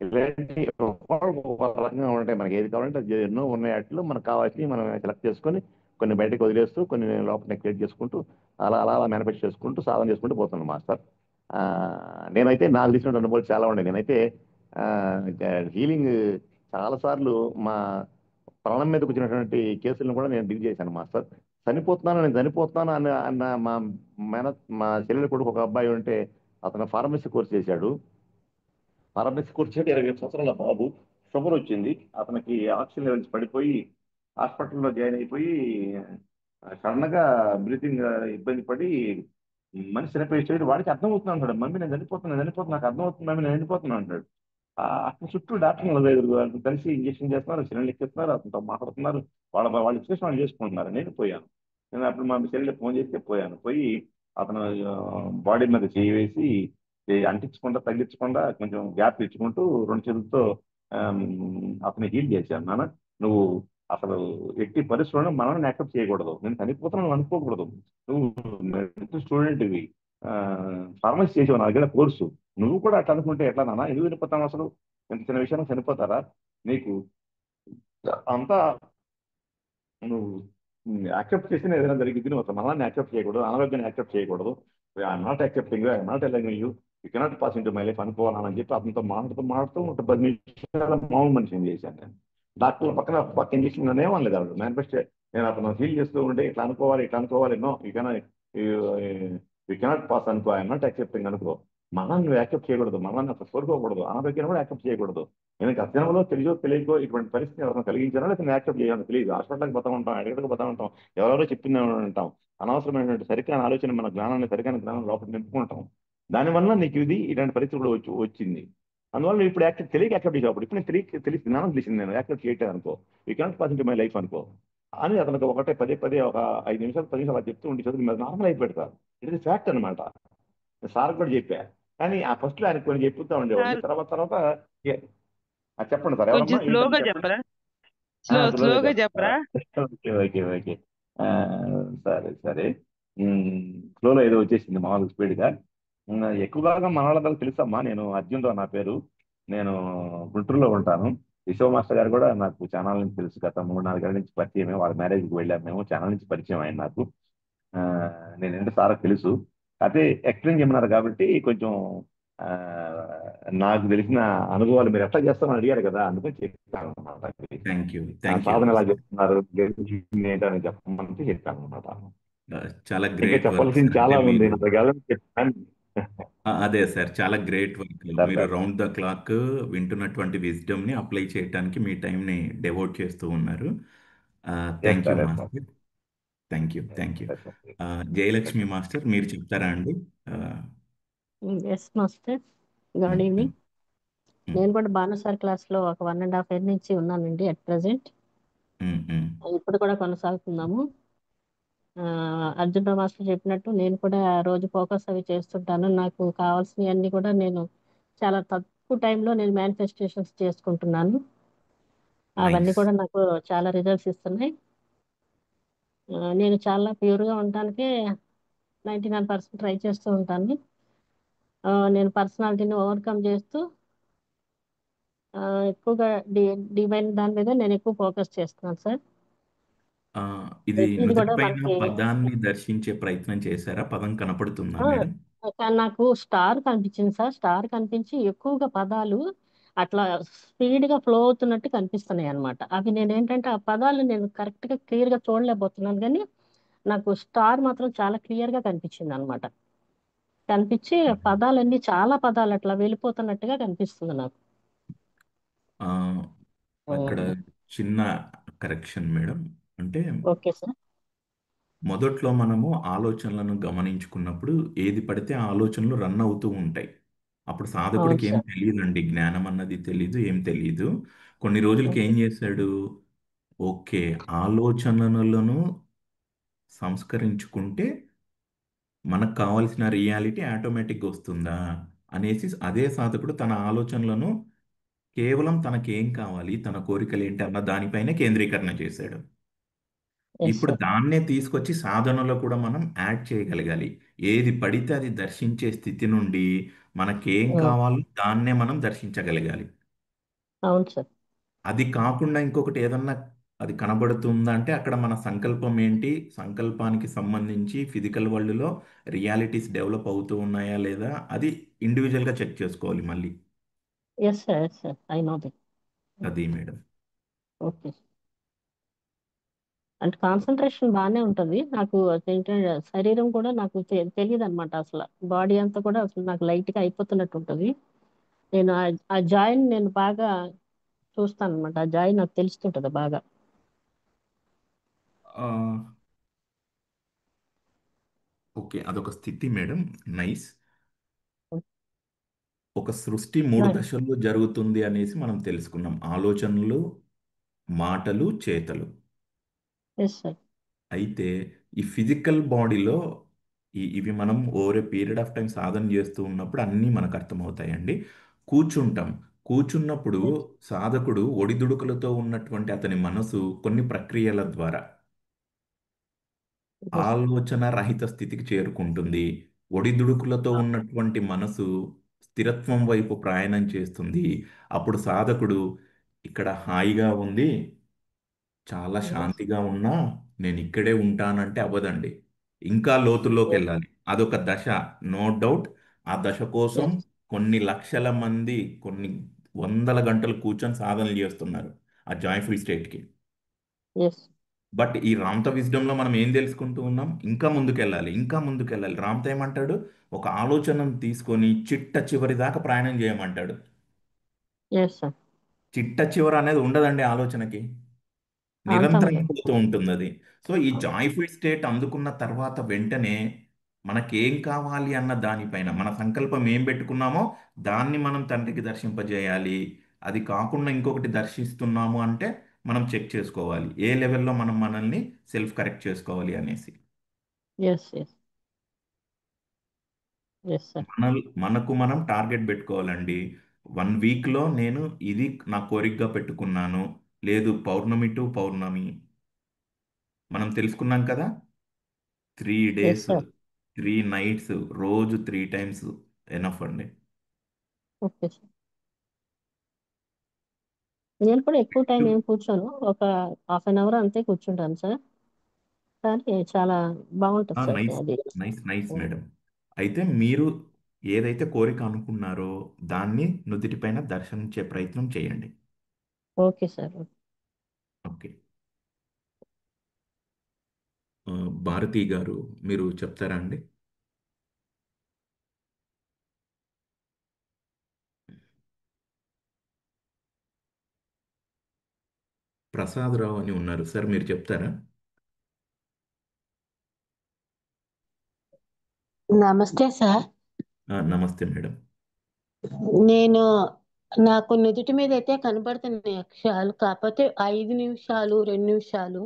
ఇలాంటి ఒక్కొక్క రకంగా ఉంటాయి. మనకి ఏది కావాలంటే అది ఎన్నో ఉన్నాయి. వాటిలో మనకు కావాల్సినవి మనం సెలెక్ట్ చేసుకొని కొన్ని బయటకు వదిలేస్తూ కొన్ని లోపల క్రియేట్ చేసుకుంటూ అలా అలా అలా మేనిఫెస్ట్ చేసుకుంటూ సాధన చేసుకుంటూ పోతున్నాను మాస్టర్. నేనైతే నాకు తెలిసిన అనుభవాలు చాలా ఉన్నాయి. నేనైతే హీలింగ్ చాలాసార్లు మా ప్రాణం మీదకి వచ్చినటువంటి కేసులను కూడా నేను డీల్ చేశాను మాస్టర్. నేను చనిపోతున్నాను అన్న మా చెల్లెలి కొడుకు ఒక అబ్బాయి ఉంటే అతను ఫార్మసీ కోర్స్ చేశాడు. ఫార్మసీ కోర్స్ చేసి 20 సంవత్సరాల బాబు, షుగర్ వచ్చింది అతనికి, ఆక్సిజన్ లెవెల్స్ పడిపోయి హాస్పిటల్లో జాయిన్ అయిపోయి సడన్ గా బ్రీతింగ్ ఇబ్బంది పడి మనిషి చనిపోయి స్టేజ్. వాడికి అర్థమవుతున్నాడు అంటాడు, మమ్మీ నేను చనిపోతున్నా, నాకు అర్థమవుతుంది మమ్మీ నేను చనిపోతున్నా అంటాడు. అతని చుట్టూ డాక్టర్లు కలిసి ఇంజక్షన్ చేస్తున్నారు, సిలిండర్ ఎక్కిస్తున్నారు, అతనితో మాట్లాడుతున్నారు, వాళ్ళ ఇన్స్ట్రక్షన్ వాళ్ళు చేసుకుంటున్నారు. నేను పోయాను. నేను అప్పుడు మా సెల్లి ఫోన్ చేస్తే పోయి అతను బాడీ మీద చేయి వేసి అంటించకుండా తగ్గించకుండా కొంచెం గ్యాప్ ఇచ్చుకుంటూ 2 చేతులతో అతన్ని హీల్ చేశాను. నాన్న, నువ్వు అసలు ఎట్టి పరిస్థితుల్లో మనల్ని యాక్సెప్ట్ చేయకూడదు, నేను చనిపోతున్నాను అనుకోకూడదు, నువ్వు మెడికల్ స్టూడెంట్ ఇవి, ఫార్మసీ చేసావు నా దగ్గర కోర్సు, నువ్వు కూడా అట్లా అనుకుంటే ఎట్లా నాన్న, ఎందుకు చనిపోతావు అసలు, ఎంత చిన్న విషయాన్ని చనిపోతారా, నీకు అంతా నువ్వు యాక్సెప్ట్ చేసిన ఏదైనా జరిగింది, నువ్వు అసలు మనల్ని యాక్సెప్ట్ చేయకూడదు, అనారోగ్యాన్ని యాక్సెప్ట్ చేయకూడదు, I'm not accepting, I'm not ailing you, you cannot pass in to my life అనుకోవాలని చెప్పి అతనితో మాట్లాడుతూ ఒక 10 నిమిషాల మామూలు మనిషిని చేశాను నేను. డాక్టర్ల పక్క ఇంజక్షన్ ఏమనలేదు ఆవిడ మేనిఫెస్ట్. నేను అతను హీల్ చేస్తూ ఉంటే ఇట్లా అనుకోవాలి, నో యూ కెనాట్ పాస్ అనుకో, ఐఎమ్ నాట్ యాక్సెప్టింగ్ అనుకో, మనల్ని నువ్వు యాక్సెప్ట్ చేయకూడదు, మనల్ని అసలు కోరుకోకూడదు, అనారోగ్యాన్ని కూడా యాక్సెప్ట్ చేయకూడదు. నేను అధ్యయనంలో తెలియకో ఇటువంటి పరిస్థితి ఎవరైనా కలిగించారో లేకపోతే నేను యాక్సెప్ట్ చేయాలని తెలియదు. హాస్పిటల్కి పోతా ఉంటాం, ఎక్కడికి పోతా ఉంటాం, ఎవరెవరో చెప్పింది ఉంటాం, అనవసరమైనటువంటి సరికాని ఆలోచన, మన సరికాని జ్ఞానం లోపల నింపుకుంటాం. దానివల్ల నీకు ఇలాంటి పరిస్థితి కూడా వచ్చింది. అందువల్ల నువ్వు ఇప్పుడు తెలియక యాక్సెప్ట్ చేసావు. ఇప్పుడు నేను తెలిసి జ్ఞానం తెలిసింది, నేను యాక్సెప్ట్ చేయట్లేదు అనుకో, you cannot pass in to my life అనుకో అని అతనికి ఒకటే పదే ఒక 5 నిమిషాలు 10 నిమిషాలు అలా చెప్తూ ఉండి చదువు మీద నార్మల్ అయిపోతారు. ఇట్ ఇస్ ఫ్యాక్ట్ అనమాట. సార్ కూడా చెప్పా, కానీ ఆ ఫస్ట్ లో ఆయన కొన్ని చెప్తూ ఉండేవాళ్ళు. తర్వాత చెప్పండి సార్, కొంచెం ఎవరమ్మా స్లోగా ఏంటని చెప్పండి. చెప్పరా, స్లోగా స్లోగా చెప్తా. చెప్పరా. ఓకే. సరే. ఫ్లోలో ఏదో వచ్చేసింది మామూలు స్పీడ్గా. ఎక్కువగా మన వాళ్ళకి తెలుసమ్మా, నేను అర్జున్ రావు నా పేరు, నేను గుంటూరులో ఉంటాను. విశ్వ మాస్టర్ గారు కూడా నాకు ఛానల్ నుంచి తెలుసు, గత 3-4 ఏళ్ళ నుంచి పరిచయమే, వాళ్ళ మ్యారేజ్కి వెళ్ళాము మేము, ఛానల్ నుంచి పరిచయం ఆయన నాకు. నేను ఏంటో సార్ తెలుసు, అదే ఎక్స్ప్లెయిన్ చేయమన్నారు కాబట్టి కొంచెం ఆ, నాకు తెలిసిన అనుభవాలు మీరు ఎట్లా చేస్తామని అడిగారు కదా, అందుకని చెప్పాను అనమాట. థ్యాంక్ యూ సాధన ఎలా మాస్టర్. చేస్తున్నారు ఏంటని చెప్పమంటే చెప్పాను అనమాట. ఆ, చాలా ఇంకా గ్రేట్ వర్క్ చెప్పాల్సింది సార్. అంటే చాలా ఉంది, మీరు అంతకాలం చెప్పాను. అదే సార్, చాలా గ్రేట్ వర్క్. సార్ మీరు సార్ రౌండ్ ద క్లాక్ వింటున్నటువంటి విజ్డమ్ని అప్లై చేయడానికి మీ టైంని డెవోట్ చేస్తూ ఉన్నారు. Yes thank you sir, yes sir. Master. Thank you, thank you. Yes sir. Jayalakshmi master, మీరు చెప్తారా అండి? ఆ, yes master, good um, um, evening. Um, నేను కూడా భానుసార్ క్లాస్లో ఒక 1.5 year నుంచి ఉన్నానండి అట్ ప్రజెంట్. ఉమ్, ఉమ్. ఇప్పుడు కూడా కొనసాగుతున్నాము. అర్జున్ రావు మాస్టర్ చెప్పినట్టు నేను కూడా రోజు ఫోకస్ అవి చేస్తుంటాను. నాకు కావాల్సినవన్నీ కూడా నేను చాలా తక్కువ టైంలో నేను మేనిఫెస్టేషన్స్ చేసుకుంటున్నాను. అవన్నీ నైస్. కూడా నాకు చాలా రిజల్ట్స్ ఇస్తున్నాయి. నేను చాలా ప్యూర్గా ఉండడానికి 99% ట్రై చేస్తూ ఉంటాను. నేను పర్సనాలిటీని ఓవర్కమ్ చేస్తూ ఎక్కువగా డి డివైన్ దాని మీద నేను ఎక్కువ ఫోకస్ చేస్తున్నాను సార్. ఆ, ఇది ప్రతిది కూడా నుదిటిపైన మనకి పదాన్ని దర్శించే ప్రయత్నం చేశారా? పదం కనపడుతుందా ఆ, మేడం? కానీ నాకు స్టార్ కనిపించింది సార్. స్టార్ కనిపించి ఎక్కువగా పదాలు అట్లా స్పీడ్గా ఫ్లో అవుతున్నట్టు కనిపిస్తున్నాయి అన్నమాట. అవి నేను ఏంటంటే ఆ పదాలు నేను కరెక్ట్గా క్లియర్గా చూడలేకపోతున్నాను, కానీ నాకు స్టార్ మాత్రం చాలా క్లియర్గా కనిపించింది అనమాట. కనిపించి పదాలన్నీ చాలా పదాలు అట్లా వెళ్ళిపోతున్నట్టుగా కనిపిస్తుంది నాకు. ఆ, అక్కడ చిన్న కరెక్షన్ మేడం. అంటే ఓకే సార్. మొదట్లో మనము ఆలోచనలను గమనించుకున్నప్పుడు ఏది పడితే ఆ ఆలోచనలు రన్ అవుతూ ఉంటాయి. అప్పుడు అవును సాధకుడికి ఏం సార్. తెలియదండి, జ్ఞానం అన్నది తెలీదు, ఏం తెలీదు. కొన్ని రోజులకి ఓకే. ఏం చేశాడు? ఓకే, ఆలోచనలను సంస్కరించుకుంటే మనకు కావాల్సిన రియాలిటీ ఆటోమేటిక్గా వస్తుందా అనేసి అదే సాధకుడు తన ఆలోచనలను కేవలం తనకేం కావాలి, తన కోరికలు ఏంటి అన్న దానిపైనే కేంద్రీకరణ చేశాడు. ఎస్ ఇప్పుడు సార్. దాన్నే తీసుకొచ్చి సాధనలో కూడా మనం యాడ్ చేయగలగాలి. ఏది పడితే అది దర్శించే స్థితి నుండి మనకేం కావాలో దాన్నే మనం దర్శించగలగాలి. అవును సార్. అది కాకుండా ఇంకొకటి ఏదన్నా అది కనబడుతుందా అంటే అక్కడ మన సంకల్పం ఏంటి, సంకల్పానికి సంబంధించి ఫిజికల్ వరల్డ్లో రియాలిటీస్ డెవలప్ అవుతూ ఉన్నాయా లేదా, అది ఇండివిజువల్గా చెక్ చేసుకోవాలి మళ్ళీ. Yes sir, yes sir, I know that. అది మేడం. ఓకే. అంటే కాన్సన్ట్రేషన్ బాగానే ఉంటుంది నాకు. ఏంటంటే శరీరం కూడా నాకు తెలియదు అనమాట. అసలు బాడీ అంతా కూడా అసలు నాకు లైట్గా అయిపోతున్నట్టు ఉంటుంది. నేను ఆ జాయిన్ నేను బాగా చూస్తాను అనమాట. ఆ జాయిన్ నాకు తెలుస్తుంటుంది బాగా. ఆ, ఓకే, అదొక స్థితి మేడం. నైస్. ఒక సృష్టి మూడు దశల్లో జరుగుతుంది అనేసి మనం తెలుసుకున్నాం: ఆలోచనలు, మాటలు, చేతలు. Yes sir. అయితే ఈ ఫిజికల్ బాడీలో ఇవి మనం over a period of time సాధన చేస్తూ ఉన్నప్పుడు అన్నీ మనకు అర్థమవుతాయండి. కూర్చుంటాం. కూర్చున్నప్పుడు ఎస్. సాధకుడు ఒడిదుడుకులతో ఉన్నటువంటి అతని మనసు కొన్ని ప్రక్రియల ద్వారా ఎస్. ఆలోచన రహిత స్థితికి చేరుకుంటుంది. ఒడిదుడుకులతో ఉన్నటువంటి మనసు స్థిరత్వం వైపు ప్రయాణం చేస్తుంది. అప్పుడు సాధకుడు ఇక్కడ హాయిగా ఉంది, చాలా ఎస్. శాంతిగా ఉన్నా, నేను ఇక్కడే ఉంటానంటే అవ్వదండి. ఇంకా లోతుల్లోకి వెళ్ళాలి. అదొక దశ, నో డౌట్. ఆ దశ కోసం ఎస్. కొన్ని లక్షల మంది కొన్ని వందల గంటలు కూర్చొని సాధనలు చేస్తున్నారు ఆ జాయ్ఫుల్ స్టేట్కి. ఎస్. బట్ ఈ రామ్త విజ్డమ్లో మనం ఏం తెలుసుకుంటూ ఉన్నాం? ఇంకా ముందుకెళ్ళాలి, ఇంకా ముందుకెళ్ళాలి. రామ్త ఏమంటాడు? ఒక ఆలోచనను తీసుకొని చిట్ట చివరి దాకా ప్రయాణం చేయమంటాడు. Yes sir. చిట్ట చివర అనేది ఉండదండి ఆలోచనకి, అంతం నిరంతరం లేదు. పోతూ ఉంటుంది అది. సో ఈ జాయ్ఫుల్ స్టేట్ అందుకున్న తర్వాత వెంటనే మనకేం కావాలి అన్న దానిపైన మన సంకల్పం ఏం పెట్టుకున్నామో దాన్ని మనం తండ్రికి దర్శింపజేయాలి. అది కాకుండా ఇంకొకటి దర్శిస్తున్నాము అంటే మనం చెక్ చేసుకోవాలి ఏ లెవెల్లో మనం మనల్ని సెల్ఫ్ కరెక్ట్ చేసుకోవాలి అనేసి. ఎస్. ఎస్. Yes sir. మనకు మనం టార్గెట్ పెట్టుకోవాలండి. 1 వీక్లో నేను ఇది నా కోరికగా పెట్టుకున్నాను. లేదు, పౌర్ణమి టు పౌర్ణమి మనం తెలుసుకున్నాం కదా, 3 డేస్, ఎస్ సార్. 3 నైట్స్, రోజు 3 టైమ్స్ ఎనఫ్ అండి. Okay sir. నేను కూడా ఎక్కువ టైం ఏం కూర్చోను. ఒక 1/2 hour అంతే కూర్చుంటాను సార్. కానీ చాలా బాగుంటుంది సార్ నైస్, అది. Nice, nice madam. అయితే మీరు ఏదైతే కోరిక అనుకున్నారో దాన్ని నుదిటిపైన దర్శించే ప్రయత్నం చేయండి. Okay sir. ఓకే. భారతి గారు మీరు చెప్తారా అండి? ప్రసాదరావు అని ఉన్నారు సార్, మీరు చెప్తారా? నమస్తే సార్. నమస్తే మేడం. నేను నాకు నుదుటి మీద అయితే కనబడుతున్నాయి అక్షరాలు, కాకపోతే 5 నిమిషాలు 2 నిమిషాలు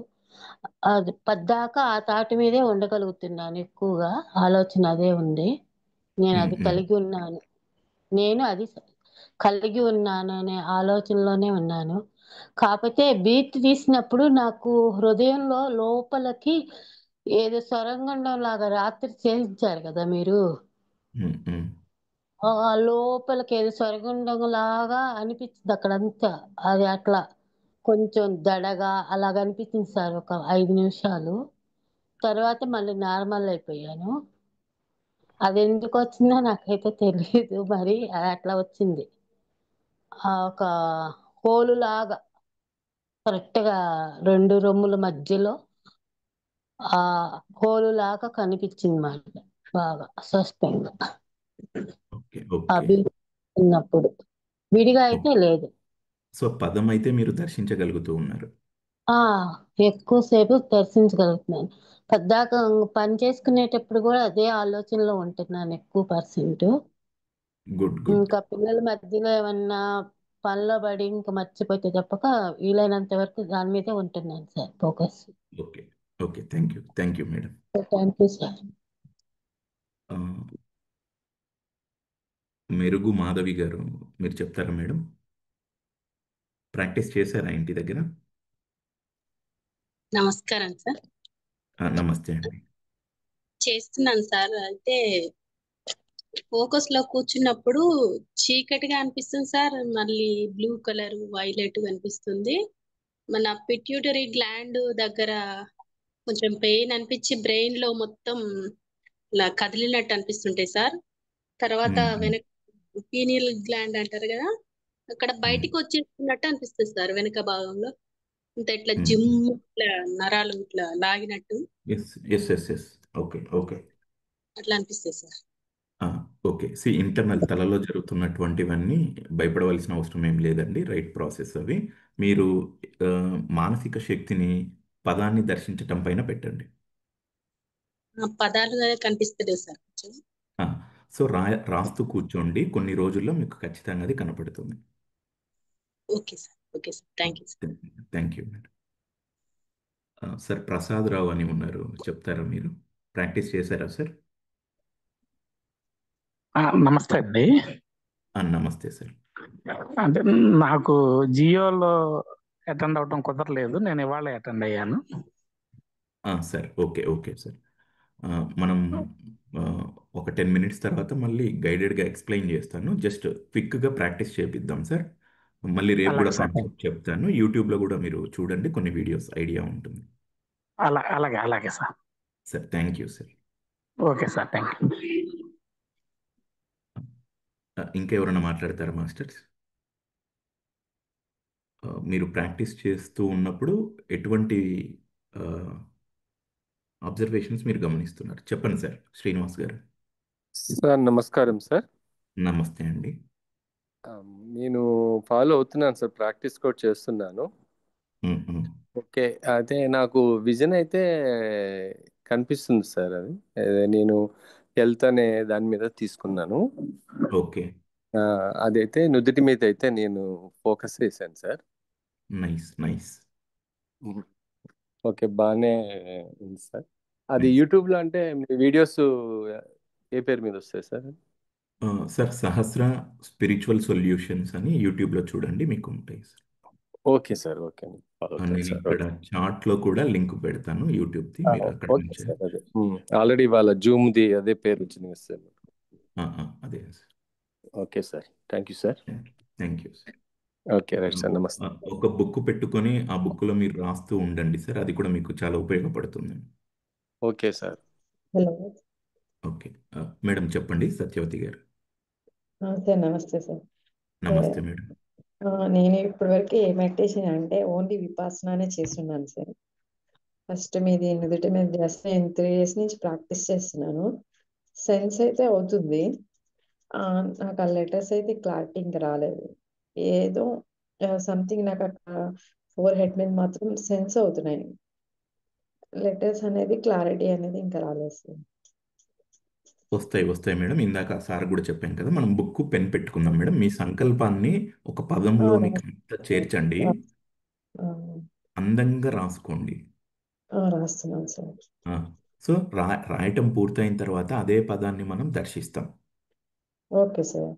అది పద్దాకా ఆ తాటి మీదే ఉండగలుగుతున్నాను. ఎక్కువగా ఆలోచన అదే ఉంది. నేను ఉమ్, అది ఉమ్, కలిగి ఉన్నాను. నేను అది కలిగి ఉన్నాను అనే ఆలోచనలోనే ఉన్నాను. కాకపోతే బీట్ తీసినప్పుడు నాకు హృదయంలో లోపలికి ఏదో సొరంగండం లాగా రాత్రి చేయించారు కదా మీరు. ఉమ్, ఉమ్. ఆ లోపలికి ఏదో సొరగుండం లాగా అనిపించింది అక్కడంతా. అది అట్లా కొంచెం దడగా అలాగ అనిపించింది సార్. ఒక 5 నిమిషాలు తర్వాత మళ్ళీ నార్మల్ అయిపోయాను. అది ఎందుకు వచ్చిందో నాకైతే తెలియదు, మరి అది అట్లా వచ్చింది. ఒక హోలు లాగా కరెక్ట్ గా 2 రొమ్ముల మధ్యలో ఆ హోలు లాగా కనిపించింది మాట, బాగా స్పష్టంగా ఓకే, ఓకే, అవి ఉన్నప్పుడు. విడిగా అయితే ఓకే. లేదు. సో పదం అయితే మీరు దర్శించగలుగుతూ ఉన్నారు. ఆ ఎక్కువసేపు దర్శించగలుగుతున్నాను. పద్దాక పని చేసుకునేటప్పుడు కూడా అదే ఆలోచనలో ఉంటున్నాను ఎక్కువ పర్సెంట్. Good, good. ఇంకా పిల్లల మధ్యలో ఏమన్నా పనిలో పడి ఇంకా మర్చిపోతే తప్పక వీలైనంత వరకు దాని మీదే ఉంటున్నాను sir focus. Okay, okay. Thank you madam. Thank you sir. ఆ, మెరుగు మాధవి గారు మీరు చెప్తారా మేడం? ప్రాక్టీస్ చేశారా ఇంటి దగ్గర? నమస్కారం సార్. నమస్తే అండి. చేస్తున్నాను సార్. అయితే ఫోకస్ లో కూర్చున్నప్పుడు చీకటిగా అనిపిస్తుంది సార్. మళ్ళీ బ్లూ కలర్ వైలెట్ కనిపిస్తుంది. మన పిట్యూటరీ గ్లాండ్ దగ్గర కొంచెం పెయిన్ అనిపించి బ్రెయిన్ లో మొత్తం ఇలా కదిలినట్టు అనిపిస్తుంటాయి సార్. తర్వాత ఉమ్, ఉమ్, వెనక పీనియల్ గ్లాండ్ అంటారు కదా, అక్కడ ఉమ్, బయటికి వచ్చేస్తున్నట్టు అనిపిస్తుంది సార్. వెనక భాగంలో ఇంత ఇట్లా ఉమ్. జిమ్, ఇట్లా నరాలు ఇట్లా లాగినట్టు yes, yes, yes, yes. Okay, okay. అట్లా అనిపిస్తుంది సార్. ఆ, ఓకే. ఇంటర్నల్ తలలో జరుగుతున్నటువంటివన్నీ భయపడవలసిన అవసరం ఏం లేదండి. రైట్ ప్రాసెస్ అవి. మీరు ఆ, మానసిక శక్తిని పదాన్ని దర్శించటం పైన పెట్టండి. పదాలు కనిపిస్తలేవు సార్ కొంచెం. ఆ, రాస్తూ కూర్చోండి, కొన్ని రోజుల్లో మీకు ఖచ్చితంగా అది కనపడుతుంది. Okay sir. Okay sir. Thank you sir. Thank you madam. Sir Prasad Rao అని ఉన్నారు, చెప్తారా మీరు? ప్రాక్టీస్ చేశారా సార్? నమస్తే అండి. నమస్తే సార్. అంటే నాకు జియోలో అటెండ్ అవడం కుదరలేదు, నేను ఇవాళ అటెండ్ అయ్యాను. Sir, okay, okay sir. మనం ఆ, ఒక 10 మినిట్స్ తర్వాత మళ్ళీ గైడెడ్గా ఎక్స్ప్లెయిన్ చేస్తాను. జస్ట్ క్విక్గా ప్రాక్టీస్ చేపిద్దాం సార్. మళ్ళీ రేపు కూడా అలాగే సార్. కాన్సెప్ట్ చెప్తాను. యూట్యూబ్లో కూడా మీరు చూడండి, కొన్ని వీడియోస్ ఐడియా ఉంటుంది. అలాగే sir. Sir, thank you sir. Okay sir, thank you. ఇంకెవరైనా మాట్లాడతారా మాస్టర్స్? మీరు ప్రాక్టీస్ చేస్తూ ఉన్నప్పుడు ఎటువంటి అబ్జర్వేషన్స్ మీరు గమనిస్తున్నారు? చెప్పండి సార్, శ్రీనివాస్ గారు. సార్ నమస్కారం సార్. నమస్తే అండి. ఆ, నేను ఫాలో అవుతున్నాను సార్, ప్రాక్టీస్ కూడా చేస్తున్నాను. ఉమ్, ఉమ్. ఓకే, అయితే నాకు విజన్ అయితే కనిపిస్తుంది సార్. అదే నేను హెల్త్ అనే దాని మీద తీసుకున్నాను. ఓకే, ఆ, అదైతే నుదుటి మీద అయితే నేను ఫోకస్ చేశాను సార్. నైస్, నైస్, ఉమ్. ఓకే, బాగానే ఉంది సార్. అది నైస్. యూట్యూబ్లో అంటే మీ వీడియోస్ ఏ పేరు మీద వస్తాయి సార్? సార్, సహస్ర స్పిరిచువల్ సొల్యూషన్స్ అని యూట్యూబ్లో చూడండి, మీకు ఉంటాయి sir. Okay sir, okay, follow అవుతాను నేను సార్. ఇక్కడ ఓకే. చాట్లో కూడా లింక్ పెడతాను యూట్యూబ్ది, మీరు అక్కడ ఓకే నుంచి. సార్, అదే ఆల్రెడీ వాళ్ళ జూమ్ది అదే పేరు వచ్చింది సార్. అదే sir. Okay sir, thank you sir. Thank you sir. Okay, right sir, నమస్తే. ఒక బుక్ పెట్టుకొని ఆ బుక్లో మీరు రాస్తూ ఉండండి సార్, అది కూడా మీకు చాలా ఉపయోగపడుతుంది. Okay sir. Hello okay. Madam చెప్పండి, సత్యవతి గారు. సార్, నమస్తే సార్. నమస్తే మేడం. నేను ఇప్పటి వరకు ఏ మెడిటేషన్ అంటే ఓన్లీ విపాసనానే చేస్తున్నాను సార్. ఫస్ట్ మీది నుదుటి మీద ధ్యాస నేను 3 డేస్ నుంచి ప్రాక్టీస్ చేస్తున్నాను. సెన్స్ అయితే అవుతుంది. నాకు ఆ లెటర్స్ అయితే క్లారిటీ ఇంకా రాలేదు. ఏదో సంథింగ్ నాకు అక్కడ ఫోర్ హెడ్ మీద మాత్రం సెన్స్ అవుతున్నాయి. లెటర్స్ అనేది క్లారిటీ అనేది ఇంకా రాలేదు సార్. వస్తాయి వస్తాయి మేడం. ఇందాక సార్ కూడా చెప్పాను కదా, మనం బుక్ పెన్ పెట్టుకుందాం మేడం. మీ సంకల్పాన్ని ఒక పదంలోనికి అంతా చేర్చండి, ఆ, అందంగా రాసుకోండి. రాస్తున్నాను సార్. ఆ, సో రాయటం పూర్తయిన తర్వాత అదే పదాన్ని మనం దర్శిస్తాం. Okay sir.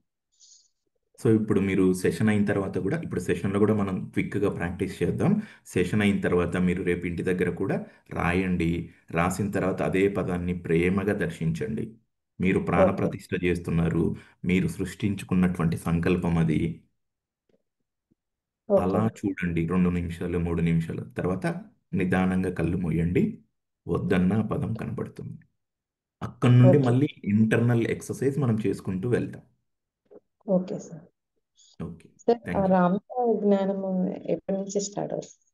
సో ఇప్పుడు మీరు సెషన్ అయిన తర్వాత కూడా, ఇప్పుడు సెషన్లో కూడా మనం క్విక్గా ప్రాక్టీస్ చేద్దాం. సెషన్ అయిన తర్వాత మీరు రేపు ఇంటి దగ్గర కూడా రాయండి. రాసిన తర్వాత అదే పదాన్ని ప్రేమగా దర్శించండి. మీరు ఓకే ప్రాణప్రతిష్ఠ చేస్తున్నారు, మీరు సృష్టించుకున్నటువంటి సంకల్పం అది. ఓకే అలా చూడండి 2 నిమిషాలు 3 నిమిషాలు తర్వాత నిదానంగా కళ్ళు మూయండి. వద్దన్న ఆ పదం కనబడుతుంది. అక్కడి నుండి ఓకే మళ్ళీ ఇంటర్నల్ ఎక్సర్సైజ్ మనం చేసుకుంటూ వెళ్తాం. Okay sir. ఓకే, సార్, ఆ థ్యాంక్ యూ. రామత జ్ఞానము ఎప్పటి నుంచి స్టార్ట్ అవుతుంది?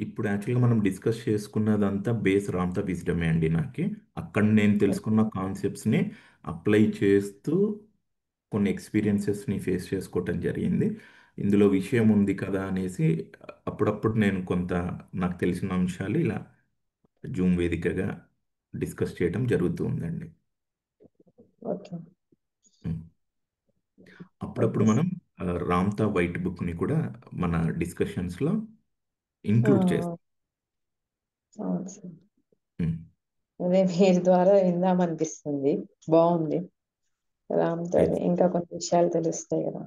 ఇప్పుడు యాక్చువల్గా మనం డిస్కస్ చేసుకున్నదంతా బేస్ రామ్త విజ్డమే అండి. నాకు అక్కడ నేను తెలుసుకున్న కాన్సెప్ట్స్ని అప్లై చేస్తూ కొన్ని ఎక్స్పీరియన్సెస్ని ఫేస్ చేసుకోవటం జరిగింది. ఇందులో విషయం ఉంది కదా అనేసి అప్పుడప్పుడు నేను కొంత నాకు తెలిసిన అంశాలు ఇలా జూమ్ వేదికగా డిస్కస్ చేయడం జరుగుతూ ఉందండి. ఓకే ఉం. అప్పుడప్పుడు ఓకే మనం సార్. రామ్తా వైట్ బుక్ని కూడా మన డిస్కషన్స్లో ఇంక్లూడ్ చేస్తాం. అవును సార్. ఉం. అదే మీరు ద్వారా విందామనిపిస్తుంది. బాగుంది. రామ్తో ఎస్ ఇంకా కొన్ని విషయాలు తెలుస్తాయి కదా.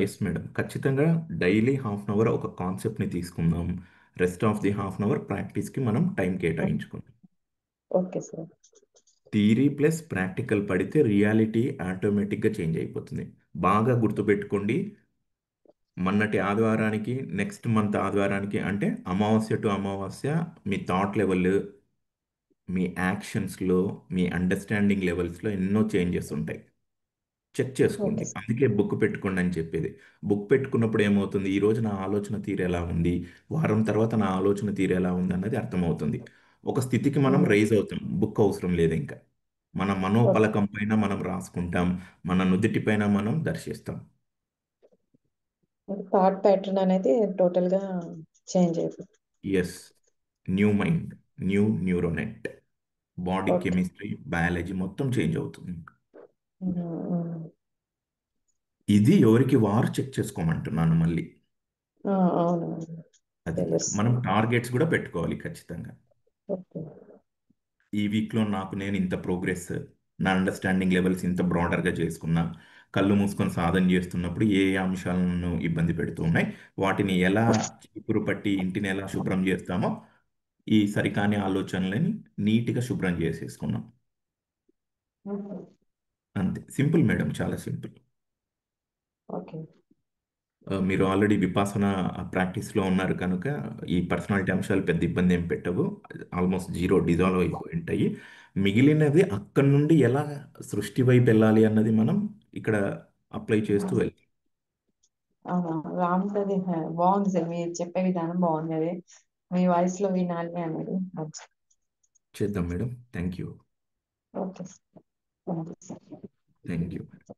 ఎస్ మేడం, ఖచ్చితంగా డైలీ హాఫ్ అన్ అవర్ ఒక కాన్సెప్ట్ని తీసుకుందాం. Rest of the half an hour ప్రాక్టీస్కి మనం టైం కేటాయించుకుందాం. Okay sir. Theory plus practical పడితే రియాలిటీ ఆటోమేటిక్గా చేంజ్ అయిపోతుంది. బాగా గుర్తుపెట్టుకోండి, మొన్నటి ఆదివారానికి నెక్స్ట్ మంత్ ఆదివారానికి అంటే అమావాస్య టు అమావాస్య మీ థాట్ లెవెల్, మీ యాక్షన్స్లో, మీ అండర్స్టాండింగ్ లెవెల్స్లో ఎన్నో చేంజెస్ ఉంటాయి. చెక్ చేసుకోండి. Okay sir. అందుకే బుక్ పెట్టుకోండి అని చెప్పేది. బుక్ పెట్టుకున్నప్పుడు ఏమవుతుంది, ఈ రోజు నా ఆలోచన తీరు ఎలా ఉంది, వారం తర్వాత నా ఆలోచన తీరు ఎలా ఉంది అన్నది అర్థమవుతుంది. ఒక స్థితికి మనం రైజ్ అవుతాం. బుక్ అవసరం లేదు ఇంకా. మన ఓకే. మనోపలకం పైన మనం రాసుకుంటాం, మన నుదిటి పైన మనం దర్శిస్తాం. థాట్ ప్యాటర్న్ అనేది టోటల్ గా చేంజ్ అయిపోతుంది. Yes, new mind, new neuronet, body okay. Chemistry, biology మొత్తం చేంజ్ అవుతుంది. ఉమ్, ఉమ్. ఇది ఎవరికి వారు చెక్ చేసుకోమంటున్నాను మళ్ళీ. అవును అది మేడం, మనం తెలుస్తుంది. టార్గెట్స్ కూడా పెట్టుకోవాలి ఖచ్చితంగా. ఓకే. ఈ వీక్లో నాకు నేను ఇంత ప్రోగ్రెస్, నా అండర్స్టాండింగ్ లెవెల్స్ ఇంత బ్రాడర్గా చేసుకున్నా, కళ్ళు మూసుకొని సాధన చేస్తున్నప్పుడు ఏ ఏ అంశాలను ఇబ్బంది పెడుతూ ఉన్నాయి, వాటిని ఎలా చీపురు పట్టి ఇంటిని ఎలా శుభ్రం చేస్తామో ఈ సరికాని ఆలోచనలని నీట్గా శుభ్రం చేసేసుకున్నాం. ఓకే. అంతే, సింపుల్ మేడం, చాలా సింపుల్. ఓకే. మీరు ఆల్రెడీ విపాసన ప్రాక్టీస్లో ఉన్నారు కనుక ఈ పర్సనాలిటీ అంశాలు పెద్ద ఇబ్బంది ఏం పెట్టవు. ఆల్మోస్ట్ జీరో డిజాల్వ్ అయిపోయి ఉంటాయి. మిగిలినది అక్కడి నుండి ఎలా సృష్టి వైపు వెళ్ళాలి అన్నది మనం ఇక్కడ అప్లై చేస్తూ వెళ్తాం. అవునా, రామ్తది బాగుంది సార్. మీరు చెప్పే విధానం బాగుంది. అది మీ వాయిస్ లో వినాలి అనేది. చేద్దాం madam. Thank you. Okay sir. Thank you sir. Thank you. Sir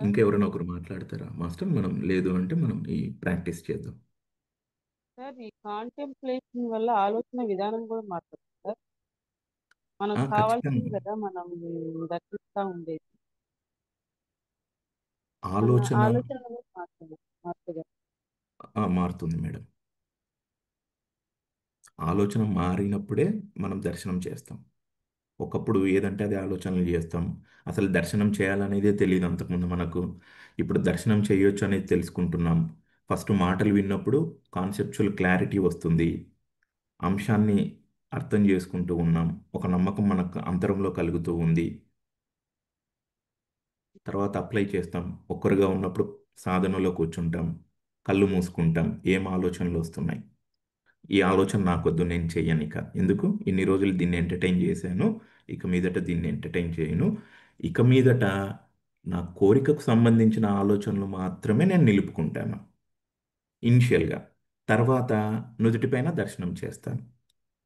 ఇంకా ఎవరైనా ఒకరు మాట్లాడతారా మాస్టర్? మనం లేదు అంటే మనం ఈ ప్రాక్టీస్ చేద్దాం. సార్ ఈ కాంటెంప్లేషన్ వల్ల ఆలోచన విధానం కూడా మారుతుంది సార్. మనకు కావాల్సింది ఖచ్చితంగా కదా మనం దర్శిస్తూ ఉండేది. మన ఆలోచన ఆలోచన అనేది మారుతుంది. మారుతుంది మేడం. ఆలోచన మారినప్పుడే మనం దర్శనం చేస్తాం. ఒకప్పుడు ఏదంటే అది ఆలోచనలు చేస్తాం. అసలు దర్శనం చేయాలనేదే తెలియదు అంతకుముందు మనకు. ఇప్పుడు దర్శనం చేయొచ్చు అనేది తెలుసుకుంటున్నాం. ఫస్ట్ మాటలు విన్నప్పుడు కాన్సెప్చువల్ క్లారిటీ వస్తుంది. అంశాన్ని అర్థం చేసుకుంటూ ఉన్నాం. ఒక నమ్మకం మనకు అంతరంలో కలుగుతూ ఉంది. తర్వాత అప్లై చేస్తాం. ఒక్కరుగా ఉన్నప్పుడు సాధనలో కూర్చుంటాం. కళ్ళు మూసుకుంటాం. ఏం ఆలోచనలు వస్తున్నాయి, ఈ ఆలోచన నాకొద్దు, నేను చెయ్యను ఇక. ఎందుకు ఇన్ని రోజులు దీన్ని ఎంటర్టైన్ చేశాను, ఇక మీదట దీన్ని ఎంటర్టైన్ చేయను. ఇక మీదట నా కోరికకు సంబంధించిన ఆలోచనలు మాత్రమే నేను నిలుపుకుంటాను. ఇనిషియల్గా. తర్వాత నుదుటిపైన దర్శనం చేస్తాను.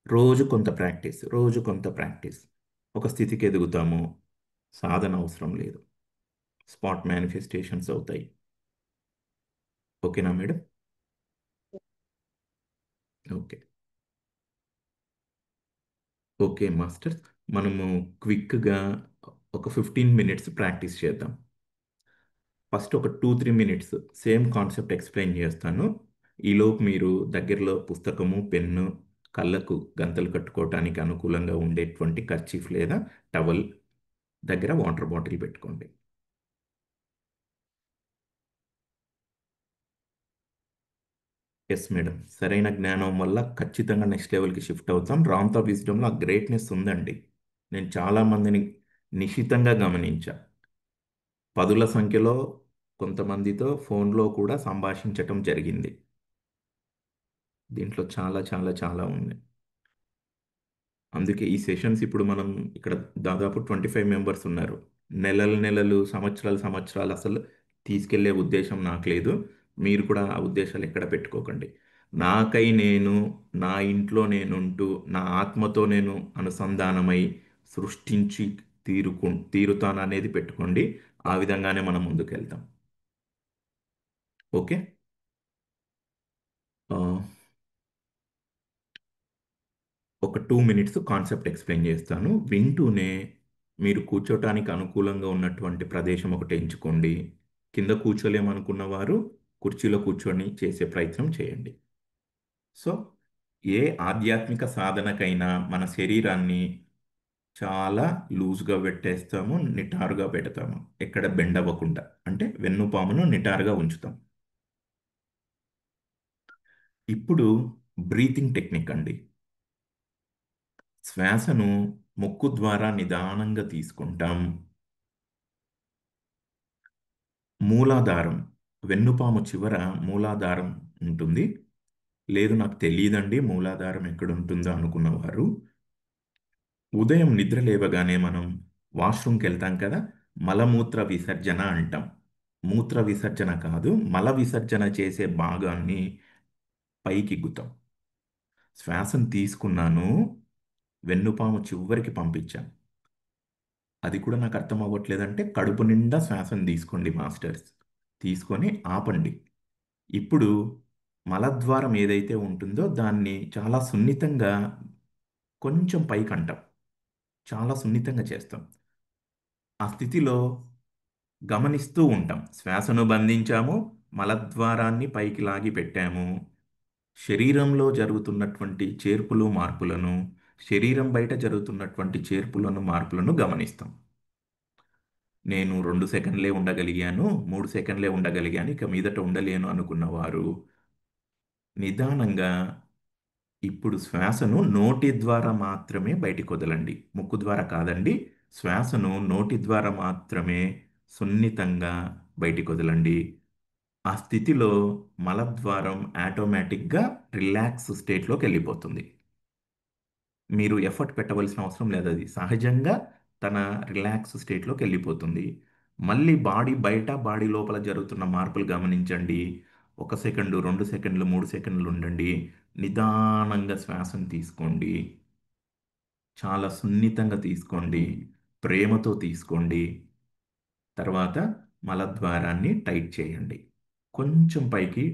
రోజు కొంత ప్రాక్టీస్, రోజు కొంత ప్రాక్టీస్. ఒక స్థితికి ఎదుగుతాము. సాధన అవసరం లేదు. స్పాట్ మేనిఫెస్టేషన్స్ అవుతాయి. ఓకేనా మేడం? ఓకే. ఓకే మాస్టర్స్, మనము క్విక్గా ఒక 15 మినిట్స్ ప్రాక్టీస్ చేద్దాం. ఫస్ట్ ఒక 2-3 మినిట్స్ సేమ్ కాన్సెప్ట్ ఎక్స్ప్లెయిన్ చేస్తాను. ఈలోపు మీరు దగ్గరలో పుస్తకము, పెన్ను, కళ్ళకు గంతలు కట్టుకోవటానికి అనుకూలంగా ఉండేటువంటి కర్చీఫ్ లేదా టవల్, దగ్గర వాటర్ బాటిల్ పెట్టుకోండి. ఎస్ మేడం, సరైన జ్ఞానం వల్ల ఖచ్చితంగా నెక్స్ట్ లెవెల్కి షిఫ్ట్ అవుతాం. రామ్తా విజ్డమ్లో ఆ గ్రేట్నెస్ ఉందండి. నేను చాలామందిని నిశితంగా గమనించా. పదుల సంఖ్యలో కొంతమందితో ఫోన్లో కూడా సంభాషించటం జరిగింది. దీంట్లో చాలా చాలా చాలా ఉంది. అందుకే ఈ సెషన్స్ ఇప్పుడు మనం ఇక్కడ దాదాపు 25 మెంబర్స్ ఉన్నారు. నెలలు నెలలు, సంవత్సరాలు సంవత్సరాలు అసలు తీసుకెళ్లే ఉద్దేశం నాకు లేదు. మీరు కూడా ఆ ఉద్దేశాలు ఎక్కడ పెట్టుకోకండి. నాకై నేను, నా ఇంట్లో నేనుంటూ, నా ఆత్మతో నేను అనుసంధానమై సృష్టించి తీరుతాను అనేది పెట్టుకోండి. ఆ విధంగానే మనం ముందుకెళ్తాం. ఓకే. ఆ, ఒక 2 మినిట్స్ కాన్సెప్ట్ ఎక్స్ప్లెయిన్ చేస్తాను. వింటూనే మీరు కూర్చోటానికి అనుకూలంగా ఉన్నటువంటి ప్రదేశం ఒకటి ఎంచుకోండి. కింద కూర్చోలేమనుకున్న వారు కుర్చీలో కూర్చొని చేసే ప్రయత్నం చేయండి. సో, ఏ ఆధ్యాత్మిక సాధనకైనా మన శరీరాన్ని చాలా లూజ్గా పెట్టేస్తాము, నిటారుగా పెడతాము. ఎక్కడ బెండ్ అవ్వకుండా, అంటే వెన్నుపామును నిటారుగా ఉంచుతాం. ఇప్పుడు బ్రీతింగ్ టెక్నిక్ అండి. శ్వాసను ముక్కు ద్వారా నిదానంగా తీసుకుంటాం. మూలాధారం, వెన్నుపాము చివర మూలాధారం ఉంటుంది. లేదు నాకు తెలియదండి మూలాధారం ఎక్కడ ఉంటుందో అనుకున్నవారు, ఉదయం నిద్ర లేవగానే మనం వాష్రూమ్కి వెళ్తాం కదా, మలమూత్ర విసర్జన అంటాం. మూత్ర విసర్జన కాదు, మల విసర్జన చేసే భాగాన్ని పైకి ఎగ్గుతాం. శ్వాసను తీసుకున్నాను, వెన్నుపాము చివరికి పంపించాను. అది కూడా నాకు అర్థం అవ్వట్లేదంటే కడుపు నిండా శ్వాసను తీసుకోండి మాస్టర్స్. తీసుకొని ఆపండి. ఇప్పుడు మలద్వారం ఏదైతే ఉంటుందో దాన్ని చాలా సున్నితంగా కొంచెం పైకి అంటాం. చాలా సున్నితంగా చేస్తాం. ఆ స్థితిలో గమనిస్తూ ఉంటాం. శ్వాసను బంధించాము, మలద్వారాన్ని పైకి లాగి పెట్టాము. శరీరంలో జరుగుతున్నటువంటి చేర్పులు మార్పులను, శరీరం బయట జరుగుతున్నటువంటి చేర్పులను మార్పులను గమనిస్తాం. నేను 2 సెకండ్లే ఉండగలిగాను, 3 సెకండ్లే ఉండగలిగాను, ఇక మీదట ఉండలేను అనుకున్నవారు నిదానంగా ఇప్పుడు శ్వాసను నోటి ద్వారా మాత్రమే బయటికి వదలండి. ముక్కు ద్వారా కాదండి. శ్వాసను నోటి ద్వారా మాత్రమే సున్నితంగా బయటికి వదలండి. ఆ స్థితిలో మలద్వారం ఆటోమేటిక్గా రిలాక్స్ స్టేట్లోకి వెళ్ళిపోతుంది. మీరు ఎఫర్ట్ పెట్టవలసిన అవసరం లేదు. అది సహజంగా తన రిలాక్స్ స్టేట్లోకి వెళ్ళిపోతుంది. మళ్ళీ బాడీ బయట, బాడీ లోపల జరుగుతున్న మార్పులు గమనించండి. 1 సెకండు, 2 సెకండ్లు, 3 సెకండ్లు ఉండండి. నిదానంగా శ్వాసను తీసుకోండి. చాలా సున్నితంగా తీసుకోండి. ప్రేమతో తీసుకోండి. తర్వాత మలద్వారాన్ని టైట్ చేయండి. కొంచెం పైకి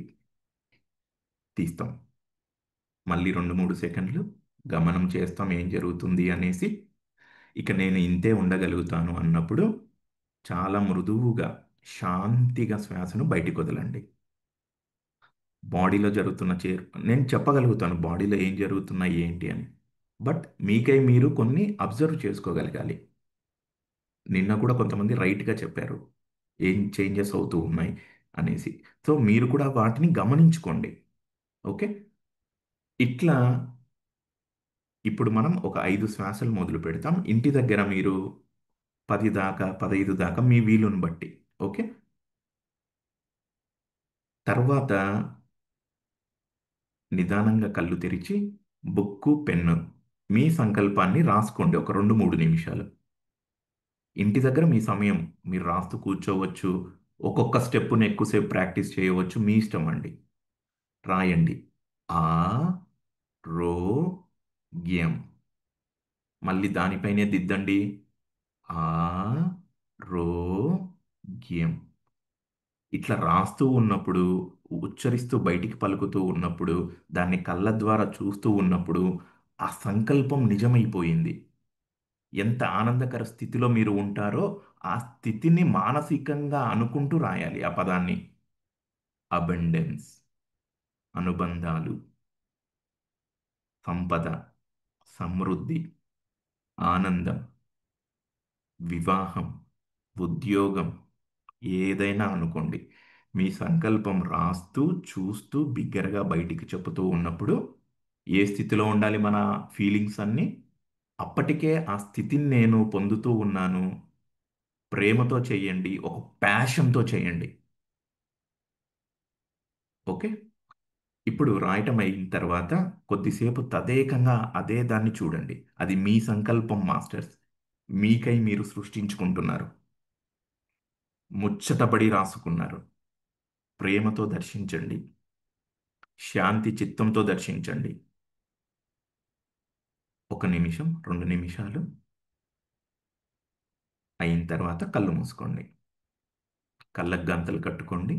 తీస్తాం. మళ్ళీ 2-3 సెకండ్లు గమనం చేస్తాం ఏం జరుగుతుంది అనేసి. ఇక నేను ఇంతే ఉండగలుగుతాను అన్నప్పుడు చాలా మృదువుగా, శాంతిగా శ్వాసను బయటికి వదలండి. బాడీలో జరుగుతున్న నేను చెప్పగలుగుతాను బాడీలో ఏం జరుగుతున్నాయి ఏంటి అని. బట్ మీకై మీరు కొన్ని అబ్జర్వ్ చేసుకోగలగాలి. నిన్న కూడా కొంతమంది రైట్గా చెప్పారు ఏం చేంజెస్ అవుతూ ఉన్నాయి అనేసి. సో మీరు కూడా వాటిని గమనించుకోండి. ఓకే. ఇట్లా ఇప్పుడు మనం ఒక 5 శ్వాసలు మొదలు పెడతాం. ఇంటి దగ్గర మీరు 10 దాకా, 15 దాకా మీ వీలుని బట్టి. ఓకే. తర్వాత నిదానంగా కళ్ళు తెరిచి బుక్కు, పెన్ను, మీ సంకల్పాన్ని రాసుకోండి ఒక 2-3 నిమిషాలు. ఇంటి దగ్గర మీ సమయం, మీరు రాస్తూ కూర్చోవచ్చు. ఒక్కొక్క స్టెప్పుని ఎక్కువసేపు ప్రాక్టీస్ చేయవచ్చు. మీ ఇష్టం అండి. రాయండి. ఆరోగ్యం. మళ్ళీ దానిపైనే దిద్దండి. ఆరోగ్యం. ఇట్లా రాస్తూ ఉన్నప్పుడు, ఉచ్చరిస్తూ బయటికి పలుకుతూ ఉన్నప్పుడు, దాన్ని కళ్ళ ద్వారా చూస్తూ ఉన్నప్పుడు ఆ సంకల్పం నిజమైపోయింది. ఎంత ఆనందకర స్థితిలో మీరు ఉంటారో ఆ స్థితిని మానసికంగా అనుకుంటూ రాయాలి ఆ పదాన్ని. అబండెన్స్, అనుబంధాలు, సంపద, సమృద్ధి, ఆనందం, వివాహం, ఉద్యోగం, ఏదైనా అనుకోండి. మీ సంకల్పం రాస్తూ చూస్తూ బిగ్గరగా బయటికి చెబుతూ ఉన్నప్పుడు ఏ స్థితిలో ఉండాలి మన ఫీలింగ్స్ అన్నీ? అప్పటికే ఆ స్థితిని నేను పొందుతూ ఉన్నాను. ప్రేమతో చేయండి, ఒక ప్యాషన్తో చేయండి. ఓకే. ఇప్పుడు రాయటం అయిన తర్వాత కొద్దిసేపు తదేకంగా అదే దాన్ని చూడండి. అది మీ సంకల్పం మాస్టర్స్. మీకై మీరు సృష్టించుకుంటున్నారు. ముచ్చటపడి రాసుకున్నారు. ప్రేమతో దర్శించండి. శాంతి చిత్తంతో దర్శించండి. 1 నిమిషం, 2 నిమిషాలు అయిన తర్వాత కళ్ళు మూసుకోండి. కళ్ళకు గంతలు కట్టుకోండి.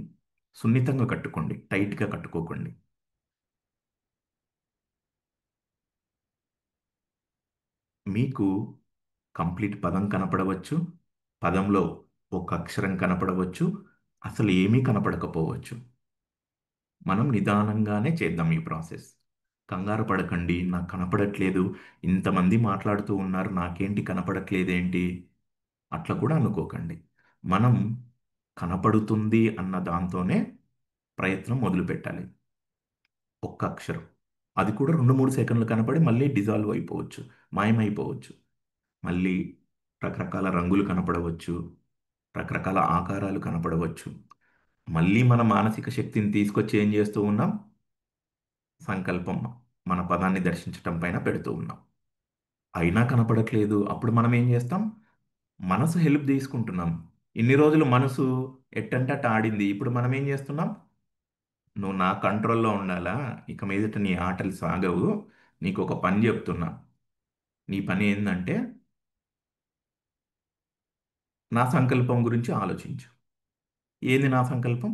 సున్నితంగా కట్టుకోండి, టైట్గా కట్టుకోకండి. మీకు కంప్లీట్ పదం కనపడవచ్చు, పదంలో ఒక అక్షరం కనపడవచ్చు, అసలు ఏమీ కనపడకపోవచ్చు. మనం నిదానంగానే చేద్దాం ఈ ప్రాసెస్. కంగారు పడకండి, నాకు కనపడట్లేదు, ఇంతమంది మాట్లాడుతూ ఉన్నారు, నాకేంటి కనపడట్లేదేంటి, అట్లా కూడా అనుకోకండి. మనం కనపడుతుంది అన్న దాంతోనే ప్రయత్నం మొదలుపెట్టాలి. ఒక్క అక్షరం, అది కూడా 2-3 సెకండ్లు కనపడి మళ్ళీ డిజాల్వ్ అయిపోవచ్చు, మాయమైపోవచ్చు. మళ్ళీ రకరకాల రంగులు కనపడవచ్చు, రకరకాల ఆకారాలు కనపడవచ్చు. మళ్ళీ మన మానసిక శక్తిని తీసుకొచ్చి ఏం చేస్తూ ఉన్నాం? సంకల్పం మన పదాన్ని దర్శించటం పైన పెడుతూ ఉన్నాం. అయినా కనపడట్లేదు, అప్పుడు మనం ఏం చేస్తాం? మనసు హెల్ప్ తీసుకుంటున్నాం. ఇన్ని రోజులు మనసు ఎట్టంటే అట్ట ఆడింది, ఇప్పుడు మనం ఏం చేస్తున్నాం? నువ్వు నా కంట్రోల్లో ఉండాలా, ఇక మీదట నీ ఆటలు సాగవు, నీకు ఒక పని చెప్తున్నా. నీ పని ఏంటంటే నా సంకల్పం గురించి ఆలోచించు. ఏంది నా సంకల్పం?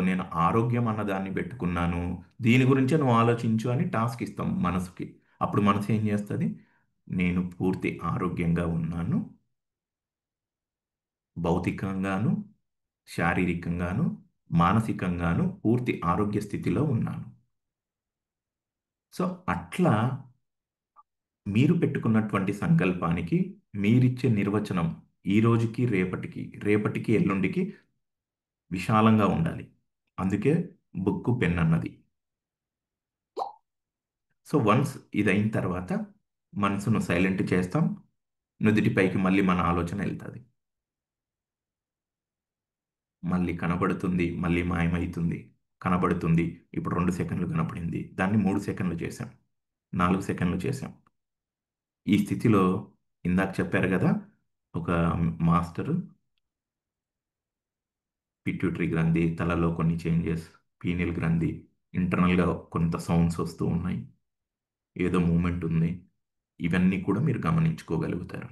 నేను ఆరోగ్యం అన్నదాన్ని పెట్టుకున్నాను, దీని గురించే నువ్వు ఆలోచించు అని టాస్క్ ఇస్తాం మనసుకి. అప్పుడు మనసు ఏం చేస్తుంది? నేను పూర్తి ఆరోగ్యంగా ఉన్నాను, భౌతికంగాను, శారీరకంగాను, మానసికంగాను పూర్తి ఆరోగ్య స్థితిలో ఉన్నాను. సో అట్లా మీరు పెట్టుకున్నటువంటి సంకల్పానికి మీరిచ్చే నిర్వచనం ఈ రోజుకి రేపటికి, రేపటికి ఎల్లుండికి విశాలంగా ఉండాలి. అందుకే బుక్కు పెన్ అన్నది. సో వన్స్ ఇది అయిన తర్వాత మనసును సైలెంట్ చేస్తాం, నుదిటిపైకి మళ్ళీ మన ఆలోచన వెళ్తుంది. మళ్ళీ కనబడుతుంది, మళ్ళీ మాయమవుతుంది, కనబడుతుంది. ఇప్పుడు 2 సెకండ్లు కనపడింది, దాన్ని 3 సెకండ్లు చేశాం, 4 సెకండ్లు చేశాం. ఈ స్థితిలో ఇందాక చెప్పారు కదా ఒక మాస్టరు, పిట్యూటరీ గ్రంథి, తలలో కొన్ని చేంజెస్, పీనియల్ గ్రంథి, ఇంటర్నల్గా కొంత సౌండ్స్ వస్తూ ఉన్నాయి, ఏదో మూమెంట్ ఉంది, ఇవన్నీ కూడా మీరు గమనించుకోగలుగుతారు.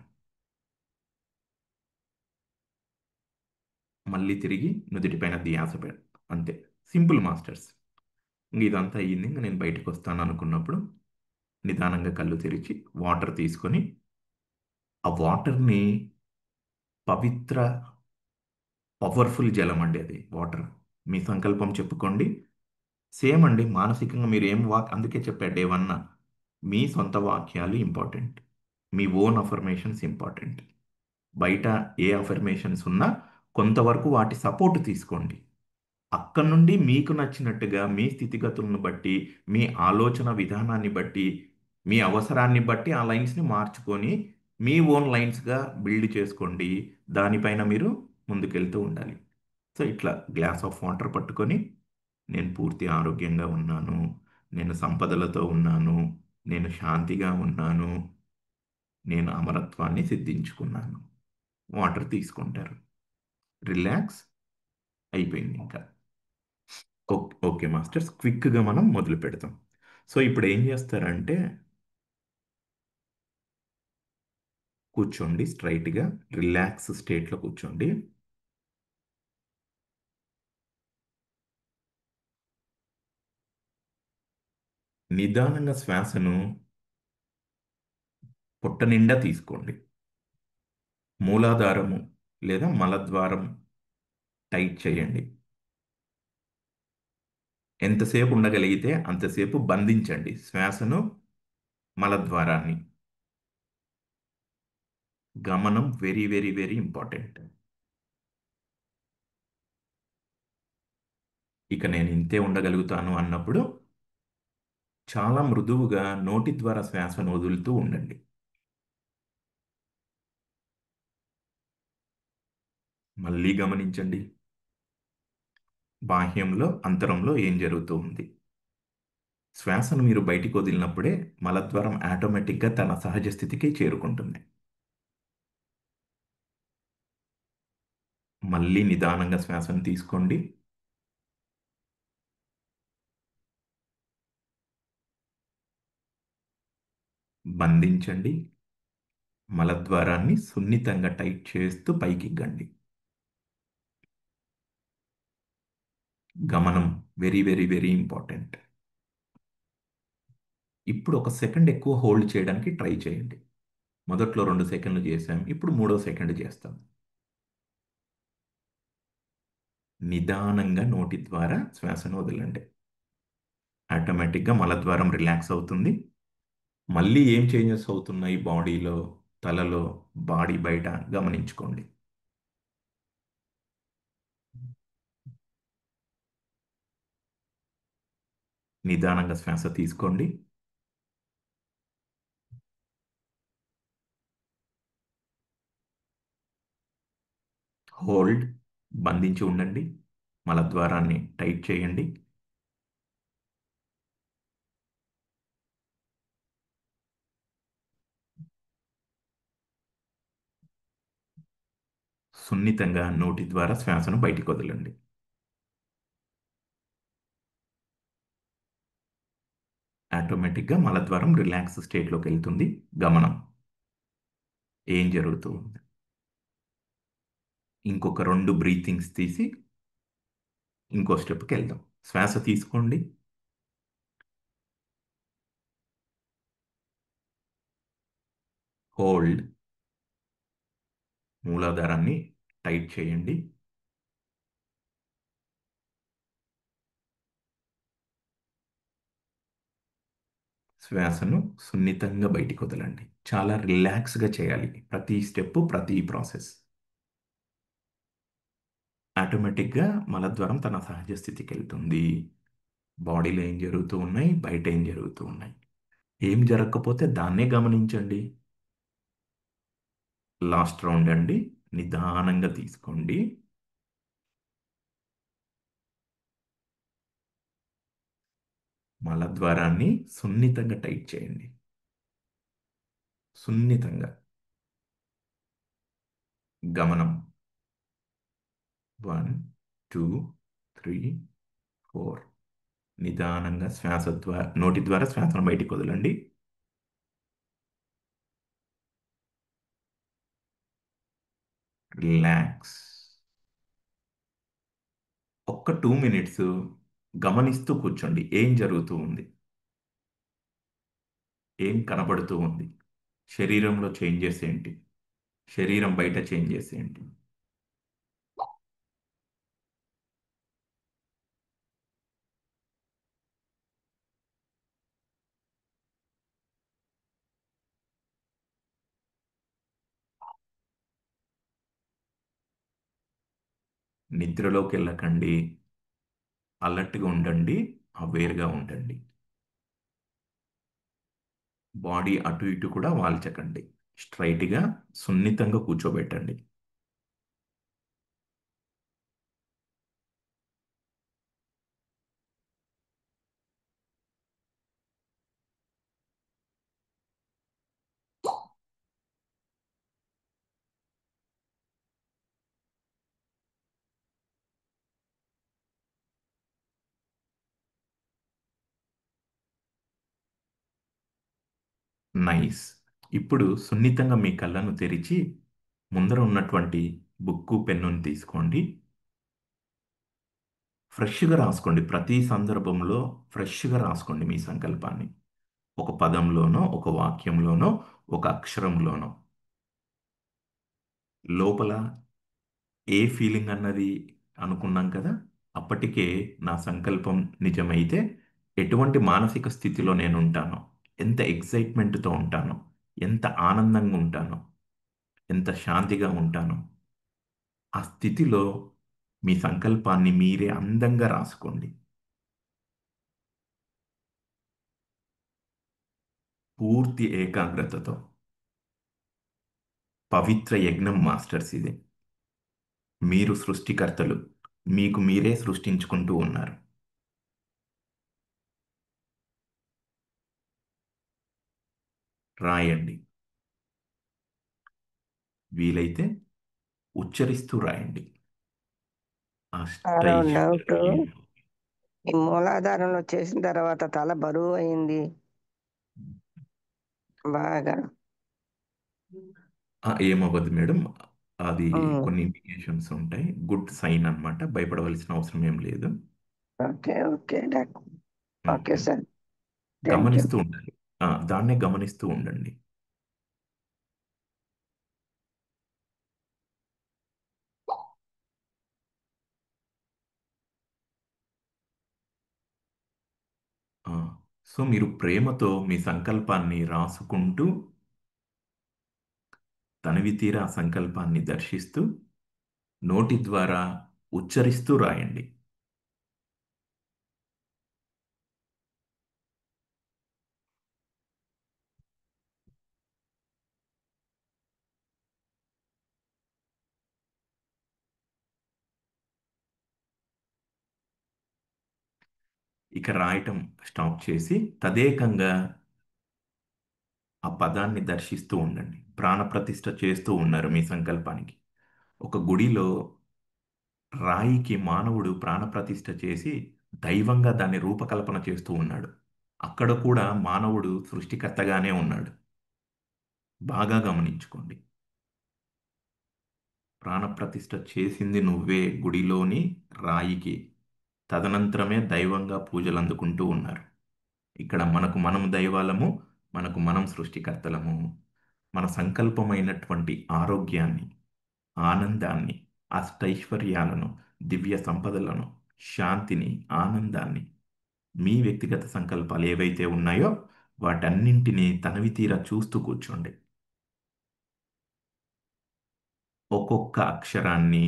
మళ్ళీ తిరిగి నుదిటిపైన ధ్యాస అంతే. Simple masters. ఇంక ఇదంతా అయ్యింది, ఇంక నేను బయటకు వస్తాను అనుకున్నప్పుడు నిదానంగా కళ్ళు తెరిచి వాటర్ తీసుకొని ఆ వాటర్ని, పవిత్ర పవర్ఫుల్ జలం అండి అది వాటర్. మీ సంకల్పం చెప్పుకోండి. సేమ్ అండి, మానసికంగా మీరు ఏం అందుకే చెప్పా డే 1 మీ సొంత వాక్యాలు ఇంపార్టెంట్, మీ ఓన్ అఫర్మేషన్స్ ఇంపార్టెంట్. బయట ఏ అఫర్మేషన్స్ ఉన్నా కొంతవరకు వాటి సపోర్ట్ తీసుకోండి. అక్కడి నుండి మీకు నచ్చినట్టుగా మీ స్థితిగతులను బట్టి, మీ ఆలోచన విధానాన్ని బట్టి, మీ అవసరాన్ని బట్టి ఆ లైన్స్ని మార్చుకొని మీ ఓన్ లైన్స్గా బిల్డ్ చేసుకోండి. దానిపైన మీరు ముందుకెళ్తూ ఉండాలి. సో ఇట్లా గ్లాస్ ఆఫ్ వాటర్ పట్టుకొని నేను పూర్తి ఆరోగ్యంగా ఉన్నాను, నేను సంపదలతో ఉన్నాను, నేను శాంతిగా ఉన్నాను, నేను అమరత్వాన్ని సిద్ధించుకున్నాను. వాటర్ తీసుకుంటారు, రిలాక్స్ అయిపోయింది. ఇంకా ఓకే మాస్టర్స్, క్విక్గా మనం మొదలు పెడతాం. సో ఇప్పుడు ఏం చేస్తారంటే కూర్చోండి, స్ట్రైట్గా రిలాక్స్ స్టేట్లో కూర్చోండి. నిదానంగా శ్వాసను పొట్ట నిండా తీసుకోండి. మూలాధారము లేదా మలద్వారం టైట్ చేయండి. ఎంతసేపు ఉండగలిగితే అంతసేపు బంధించండి శ్వాసను, మలద్వారాన్ని. గమనం వెరీ వెరీ వెరీ ఇంపార్టెంట్. ఇక నేను ఇంతే ఉండగలుగుతాను అన్నప్పుడు చాలా మృదువుగా నోటి ద్వారా శ్వాసను వదులుతూ ఉండండి. మళ్ళీ గమనించండి, బాహ్యంలో అంతరంలో ఏం జరుగుతూ ఉంది. శ్వాసను మీరు బయటికి వదిలినప్పుడే మలద్వారం ఆటోమేటిక్గా తన సహజ స్థితికి చేరుకుంటుంది. మళ్ళీ నిదానంగా శ్వాసను తీసుకోండి. బంధించండి. మలద్వారాన్ని సున్నితంగా టైట్ చేస్తూ పైకి ఎగ్గండి. గమనం వెరీ వెరీ వెరీ ఇంపార్టెంట్. ఇప్పుడు ఒక సెకండ్ ఎక్కువ హోల్డ్ చేయడానికి ట్రై చేయండి. మొదట్లో 2 సెకండ్లు చేశాం, ఇప్పుడు 3వ సెకండ్ చేస్తాం. నిదానంగా నోటి ద్వారా శ్వాసను వదలండి. ఆటోమేటిక్గా మలద్వారం రిలాక్స్ అవుతుంది. మళ్ళీ ఏం చేంజెస్ అవుతున్నాయి బాడీలో, తలలో, బాడీ బయట గమనించుకోండి. నిదానంగా శ్వాస తీసుకోండి. హోల్డ్, బంధించి ఉండండి. మలద్వారాన్ని టైట్ చేయండి. సున్నితంగా నోటి ద్వారా శ్వాసను బయటికి వదలండి. ఆటోమేటిక్గా మలద్వారం రిలాక్స్ స్టేట్లోకి వెళ్తుంది. గమనం ఏం జరుగుతుంది. ఇంకొక 2 బ్రీతింగ్స్ తీసి ఇంకో స్టెప్కి వెళ్దాం. శ్వాస తీసుకోండి. హోల్డ్, మూలాధారాన్ని టైట్ చేయండి. శ్వాసను సున్నితంగా బయటికి వదలండి. చాలా రిలాక్స్గా చేయాలి ప్రతి స్టెప్, ప్రతి ప్రాసెస్. ఆటోమేటిక్గా మలద్వారం తన సహజ స్థితికి వెళ్తుంది. బాడీలో ఏం జరుగుతూ ఉన్నాయి, బయట ఏం జరుగుతూ ఉన్నాయి. ఏం జరగకపోతే దాన్నే గమనించండి. లాస్ట్ రౌండ్ అండి. నిదానంగా తీసుకోండి. మలద్వారాన్ని సున్నితంగా టైట్ చేయండి. సున్నితంగా. గమనం 1 2 3 4. నిదానంగా శ్వాస ద్వారా, నోటి ద్వారా శ్వాసను బయటికి వదలండి. రిలాక్స్. ఒక్క 2 మినిట్స్ గమనిస్తూ కూర్చోండి. ఏం జరుగుతూ ఉంది, ఏం కనబడుతూ ఉంది, శరీరంలో చేంజెస్ ఏంటి, శరీరం బయట చేంజెస్ ఏంటి. నిద్రలోకి వెళ్ళకండి. అలర్ట్గా ఉండండి, అవేర్గా ఉండండి. బాడీ అటు ఇటు కూడా వాల్చకండి. స్ట్రైట్గా సున్నితంగా కూర్చోబెట్టండి. నైస్. ఇప్పుడు సున్నితంగా మీ కళ్ళను తెరిచి ముందర ఉన్నటువంటి బుక్కు పెన్నుని తీసుకోండి. ఫ్రెష్గా రాసుకోండి. ప్రతి సందర్భంలో ఫ్రెష్గా రాసుకోండి మీ సంకల్పాన్ని. ఒక పదంలోనో, ఒక వాక్యంలోనో, ఒక అక్షరంలోనో. లోపల ఏ ఫీలింగ్ అన్నది అనుకున్నాం కదా, అప్పటికే నా సంకల్పం నిజమైతే ఎటువంటి మానసిక స్థితిలో నేను ఉంటానో, ఎంత ఎక్సైట్మెంట్తో ఉంటానో, ఎంత ఆనందంగా ఉంటానో, ఎంత శాంతిగా ఉంటానో, ఆ స్థితిలో మీ సంకల్పాన్ని మీరే అందంగా రాసుకోండి. పూర్తి ఏకాగ్రతతో. పవిత్ర యజ్ఞం మాస్టర్స్ ఇది. మీరు సృష్టికర్తలు. మీకు మీరే సృష్టించుకుంటూ ఉన్నారు. రాయండి. వీలైతే ఉచ్చరిస్తూ రాయండి. సార్ డౌట్, అష్టైశ్వర్యం. ఈ మూలాధారంలో చేసిన తర్వాత తల బరువు అయింది బాగా. ఏమవ్వదు మేడం. అది ఉమ్, కొన్ని ఇండికేషన్స్ ఉంటాయి. గుడ్ సైన్ అన్నమాట. భయపడవలసిన అవసరం ఏం లేదు. Okay okay doctor. Okay sir, thank you. గమనిస్తూ ఉండాలి. దాన్నే గమనిస్తూ ఉండండి. ఆ, సో మీరు ప్రేమతో మీ సంకల్పాన్ని రాసుకుంటూ తనివి తీరా ఆ సంకల్పాన్ని దర్శిస్తూ నోటి ద్వారా ఉచ్చరిస్తూ రాయండి. ఇక రాయటం స్టాప్ చేసి తదేకంగా ఆ పదాన్ని దర్శిస్తూ ఉండండి. ప్రాణప్రతిష్ఠ చేస్తూ ఉన్నారు మీ సంకల్పానికి. ఒక గుడిలో రాయికి మానవుడు ప్రాణప్రతిష్ఠ చేసి దైవంగా దాన్ని రూపకల్పన చేస్తూ ఉన్నాడు. అక్కడ కూడా మానవుడు సృష్టికర్తగానే ఉన్నాడు. బాగా గమనించుకోండి. ప్రాణప్రతిష్ఠ చేసింది నువ్వే గుడిలోని రాయికి. తదనంతరమే దైవంగా పూజలు అందుకుంటూ ఉన్నారు. ఇక్కడ మనకు మనం దైవాలము, మనకు మనం సృష్టికర్తలము. మన సంకల్పమైనటువంటి ఆరోగ్యాన్ని, ఆనందాన్ని, అష్టైశ్వర్యాలను, దివ్య సంపదలను, శాంతిని, ఆనందాన్ని, మీ వ్యక్తిగత సంకల్పాలు ఏవైతే ఉన్నాయో వాటన్నింటినీ తనివి తీరా చూస్తూ కూర్చోండి. ఒక్కొక్క అక్షరాన్ని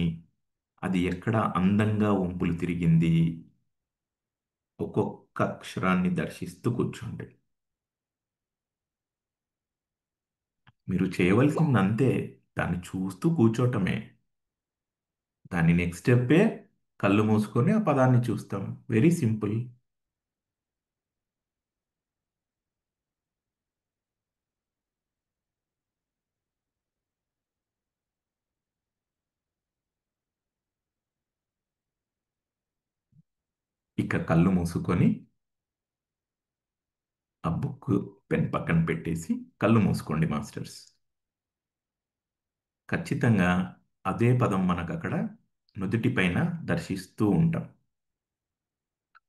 అది ఎక్కడ అందంగా వంపులు తిరిగింది, ఒక్కొక్క అక్షరాన్ని దర్శిస్తూ కూర్చోండి. మీరు చేయవలసింది అంతే, దాన్ని చూస్తూ కూర్చోటమే. దాని నెక్స్ట్ స్టెప్పే కళ్ళు మూసుకొని ఆ పదాన్ని చూస్తాం. Very simple. ఇక కళ్ళు మూసుకొని ఆ బుక్ పెన్ పక్కన పెట్టేసి కళ్ళు మూసుకోండి మాస్టర్స్. ఖచ్చితంగా అదే పదం మనకు అక్కడ నుదుటి పైన దర్శిస్తూ ఉంటాం.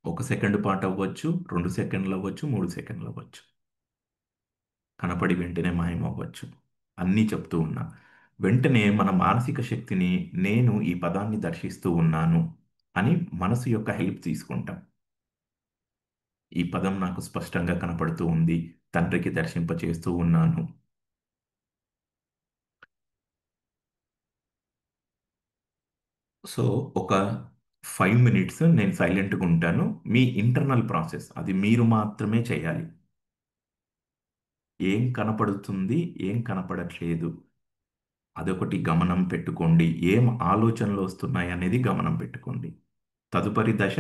1 సెకండ్ పాటు అవ్వచ్చు, 2 సెకండ్లు అవ్వచ్చు, 3 సెకండ్లు అవ్వచ్చు. కనపడి వెంటనే మాయమవ్వచ్చు. అన్నీ చెప్తూ ఉన్నా. వెంటనే మన మానసిక శక్తిని నేను ఈ పదాన్ని దర్శిస్తూ ఉన్నాను అని మనసు యొక్క హెల్ప్ తీసుకుంటాం. ఈ పదం నాకు స్పష్టంగా కనపడుతూ ఉంది, తండ్రికి దర్శింపచేస్తూ ఉన్నాను. సో ఒక 5 మినిట్స్ నేను సైలెంట్గా ఉంటాను. మీ ఇంటర్నల్ ప్రాసెస్ అది మీరు మాత్రమే చేయాలి. ఏం కనపడుతుంది, ఏం కనపడట్లేదు, అదొకటి గమనం పెట్టుకోండి. ఏం ఆలోచనలు వస్తున్నాయి అనేది గమనం పెట్టుకోండి. తదుపరి దశ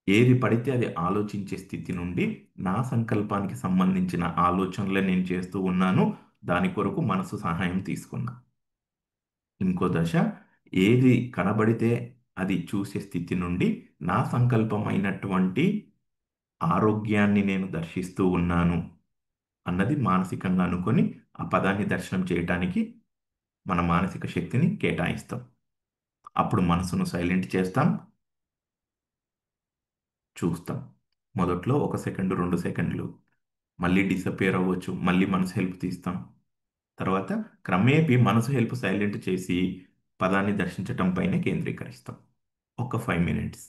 ఏది పడితే అది ఆలోచించే స్థితి నుండి నా సంకల్పానికి సంబంధించిన ఆలోచనలే నేను చేస్తూ ఉన్నాను, దాని కొరకు మనసు సహాయం తీసుకున్నా. ఇంకో దశ ఏది కనబడితే అది చూసే స్థితి నుండి నా సంకల్పమైనటువంటి ఆరోగ్యాన్ని నేను దర్శిస్తూ ఉన్నాను, అన్నది మానసికంగా అనుకొని ఆ పదాన్ని దర్శనం చేయటానికి మన మానసిక శక్తిని కేటాయిస్తాం. అప్పుడు మనసును సైలెంట్ చేస్తాం, చూస్తాం. మొదట్లో 1 సెకండ్ 2 సెకండ్లు, మళ్ళీ డిసపియర్ అవ్వచ్చు, మళ్ళీ మనసు హెల్ప్ తీస్తాం. తర్వాత క్రమేపీ మనసు హెల్ప్ సైలెంట్ చేసి పదాన్ని దర్శించటం పైనే కేంద్రీకరిస్తాం. ఒక 5 minutes.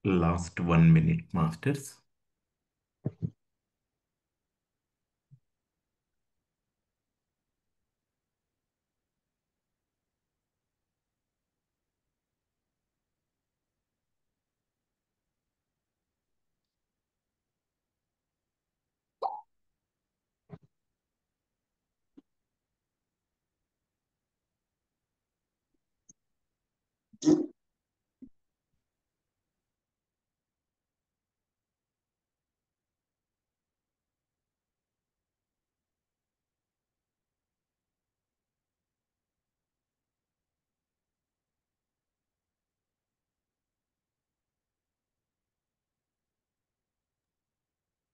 Last 1 minute masters.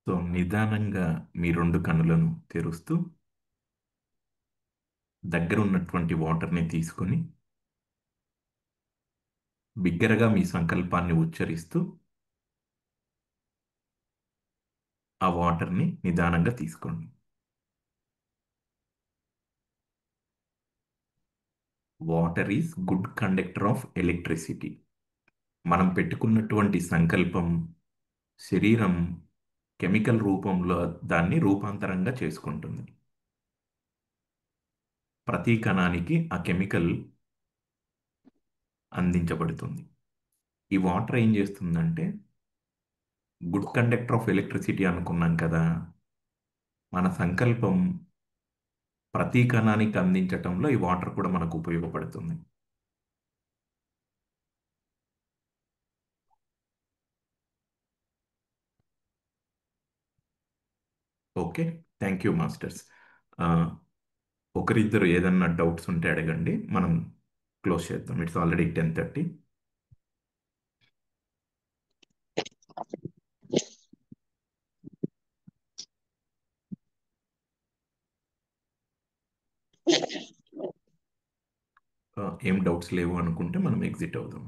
So నిదానంగా మీ 2 కన్నులను తెరుస్తూ దగ్గర ఉన్నటువంటి వాటర్ని తీసుకొని బిగ్గరగా మీ సంకల్పాన్ని ఉచ్చరిస్తూ ఆ వాటర్ని నిదానంగా తీసుకోండి. Water is good conductor of electricity. మనం పెట్టుకున్నటువంటి సంకల్పం శరీరం కెమికల్ రూపంలో దాన్ని రూపాంతరంగా చేసుకుంటుంది. ప్రతి కణానికి ఆ కెమికల్ అందించబడుతుంది. ఈ వాటర్ ఏం చేస్తుందంటే గుడ్ కండక్టర్ ఆఫ్ ఎలక్ట్రిసిటీ అనుకున్నాం కదా, మన సంకల్పం ప్రతి కణానికి అందించటంలో ఈ వాటర్ కూడా మనకు ఉపయోగపడుతుంది. Okay, thank you masters. ఒకరిద్దరు ఏదన్నా డౌట్స్ ఉంటే అడగండి, మనం క్లోజ్ చేద్దాం. It's already 10:30. ఏం డౌట్స్ లేవు అనుకుంటే మనం ఎగ్జిట్ అవుదాం.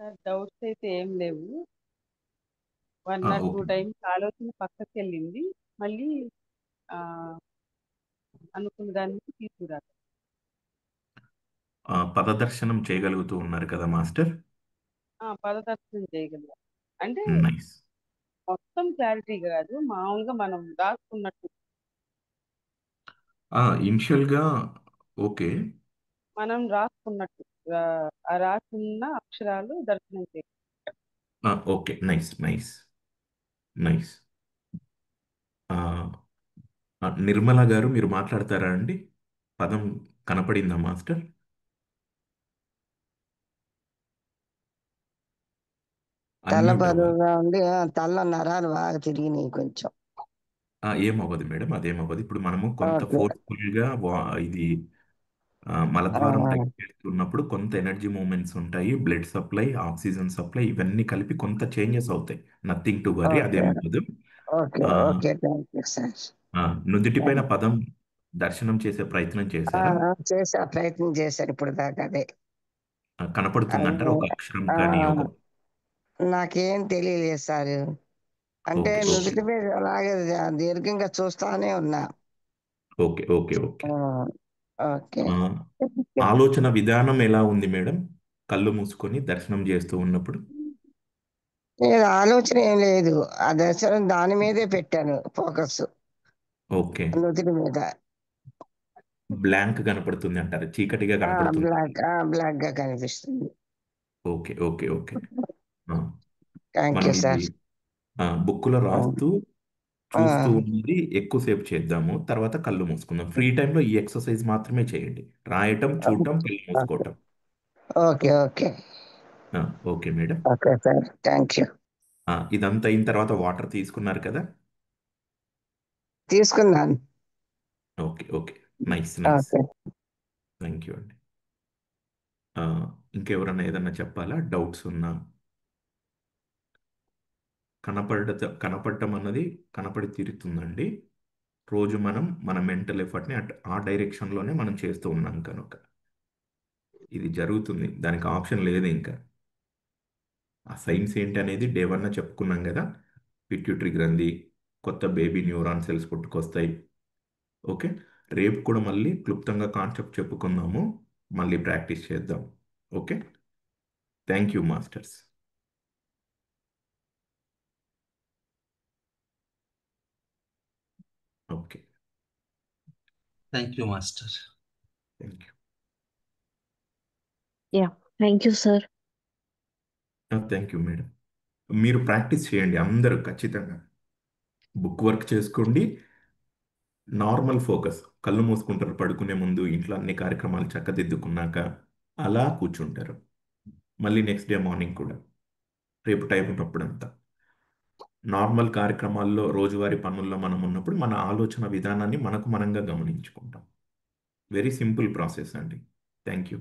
సార్ డౌట్స్ అయితే ఏం లేవు. 1 or 2 ఓకే. టైమ్స్ ఆలోచన పక్కకి వెళ్ళింది, మళ్ళీ ఆ, అనుకున్న దాని నుంచి తీసుకురాలి. పదదర్శనం చేయగలుగుతూ ఉన్నారు కదా మాస్టర్? పదదర్శనం చేయగలిగాం. అంటే నైస్. మొత్తం క్లారిటీ కాదు, మామూలుగా మనం రాసుకున్నట్టు ఇనిషియల్గా ఓకే. మనం రాసుకున్నట్టు ఆ రాసుకున్న అక్షరాలు దర్శనం చేయాలి. Okay, nice nice nice. Nirmala గారు మీరు మాట్లాడతారా అండి? పదం కనపడిందా మాస్టర్? తల అన్మ్యూట్ అవ్వాలి. బరువుగా ఉండి తల్ల నరాలు బాగా తిరిగినాయి కొంచెం. ఏమవ్వదు మేడం, అదేమవ్వదు. ఇప్పుడు మనము కొంత ఓకే. ఫోర్స్ఫుల్గా ఇది మలద్వారం టైప్ చేస్తున్నప్పుడు కొంత ఎనర్జీ మూమెంట్స్ ఉంటాయి, బ్లడ్ సప్లై, ఆక్సిజన్ సప్లై ఇవన్నీ కలిపి కొంత చేంజెస్ అవుతాయి. నథింగ్ టు వరీ, ఓకే అదేమవ్వదు. ఓకే ఆ, ఓకే థ్యాంక్ యూ సార్. నుదిటిపైన పదం దర్శనం చేసే ప్రయత్నం చేశారా? చేసా, ప్రయత్నం చేశాను ఇప్పుడు దాకా. అదే కనపడుతుందంటారా ఒక అక్షరం కానీ ఒక? నాకేం తెలియలేదు సార్. అంటే ఓకే ఓకే నుదుటి మీద అలాగే దీర్ఘంగా చూస్తానే ఉన్నా. Okay okay okay. ఆ, ఓకే. ఆ, ఆలోచన విధానం ఎలా ఉంది మేడం, కళ్ళు మూసుకొని దర్శనం చేస్తూ ఉన్నప్పుడు? లేదు, ఆలోచన ఏం లేదు. ఆ దర్శనం దాని మీదే పెట్టాను ఫోకస్, ఓకే. నుదుటి మీద. బ్లాంక్ కనపడుతుంది అంటారు, చీకటిగా కనపడుతుంది. బ్లాక్ గా కనిపిస్తుంది. Okay okay okay. ఆ, థ్యాంక్ మనం యూ ఇది సార్. బుక్లో రాస్తూ చూస్తూ ఉన్నది ఎక్కువసేపు చేద్దాము, తర్వాత కళ్ళు మూసుకుందాం. ఫ్రీ టైంలో ఈ ఎక్సర్సైజ్ మాత్రమే చేయండి, రాయటం, చూడటం, కళ్ళు మూసుకోవటం. Okay okay okay madam. Okay sir, thank you. ఇదంతా అయిన తర్వాత వాటర్ తీసుకున్నారు కదా? తీసుకున్నాను. Okay okay, nice nice. Okay. Thank you అండి. ఇంకెవరన్నా ఏదన్నా చెప్పాలా, డౌట్స్ ఉన్నా? కనపడటం అన్నది కనపడి తీరుతుందండి. రోజు మనం మన మెంటల్ ఎఫర్ట్ని ఆ డైరెక్షన్లోనే మనం చేస్తూ ఉన్నాం కనుక ఇది జరుగుతుంది, దానికి ఆప్షన్ లేదు ఇంకా. ఆ సైన్స్ ఏంటి అనేది డే 1 చెప్పుకున్నాం కదా. పిట్యూటరీ గ్రంథి, కొత్త బేబీ న్యూరాన్ సెల్స్ పుట్టుకొస్తాయి. ఓకే, రేపు కూడా మళ్ళీ క్లుప్తంగా కాన్సెప్ట్ చెప్పుకుందాము. మళ్ళీ ప్రాక్టీస్ చేద్దాం. Okay, thank you masters. Okay, thank you master. Thank you. Yeah, thank you sir. Thank you madam. మీరు ప్రాక్టీస్ చేయండి అందరూ ఖచ్చితంగా. బుక్ వర్క్ చేసుకోండి. నార్మల్ ఫోకస్, కళ్ళు మూసుకుంటారు పడుకునే ముందు, ఇంట్లో అన్ని కార్యక్రమాలు చక్కదిద్దుకున్నాక అలా కూర్చుంటారు. మళ్ళీ నెక్స్ట్ డే మార్నింగ్ కూడా, రేపు టైం ఉన్నప్పుడంతా నార్మల్ కార్యక్రమాల్లో రోజువారీ పనుల్లో మనం ఉన్నప్పుడు మన ఆలోచన విధానాన్ని మనకు మనంగా గమనించుకుంటాం. వెరీ సింపుల్ ప్రాసెస్ అండి. Thank you.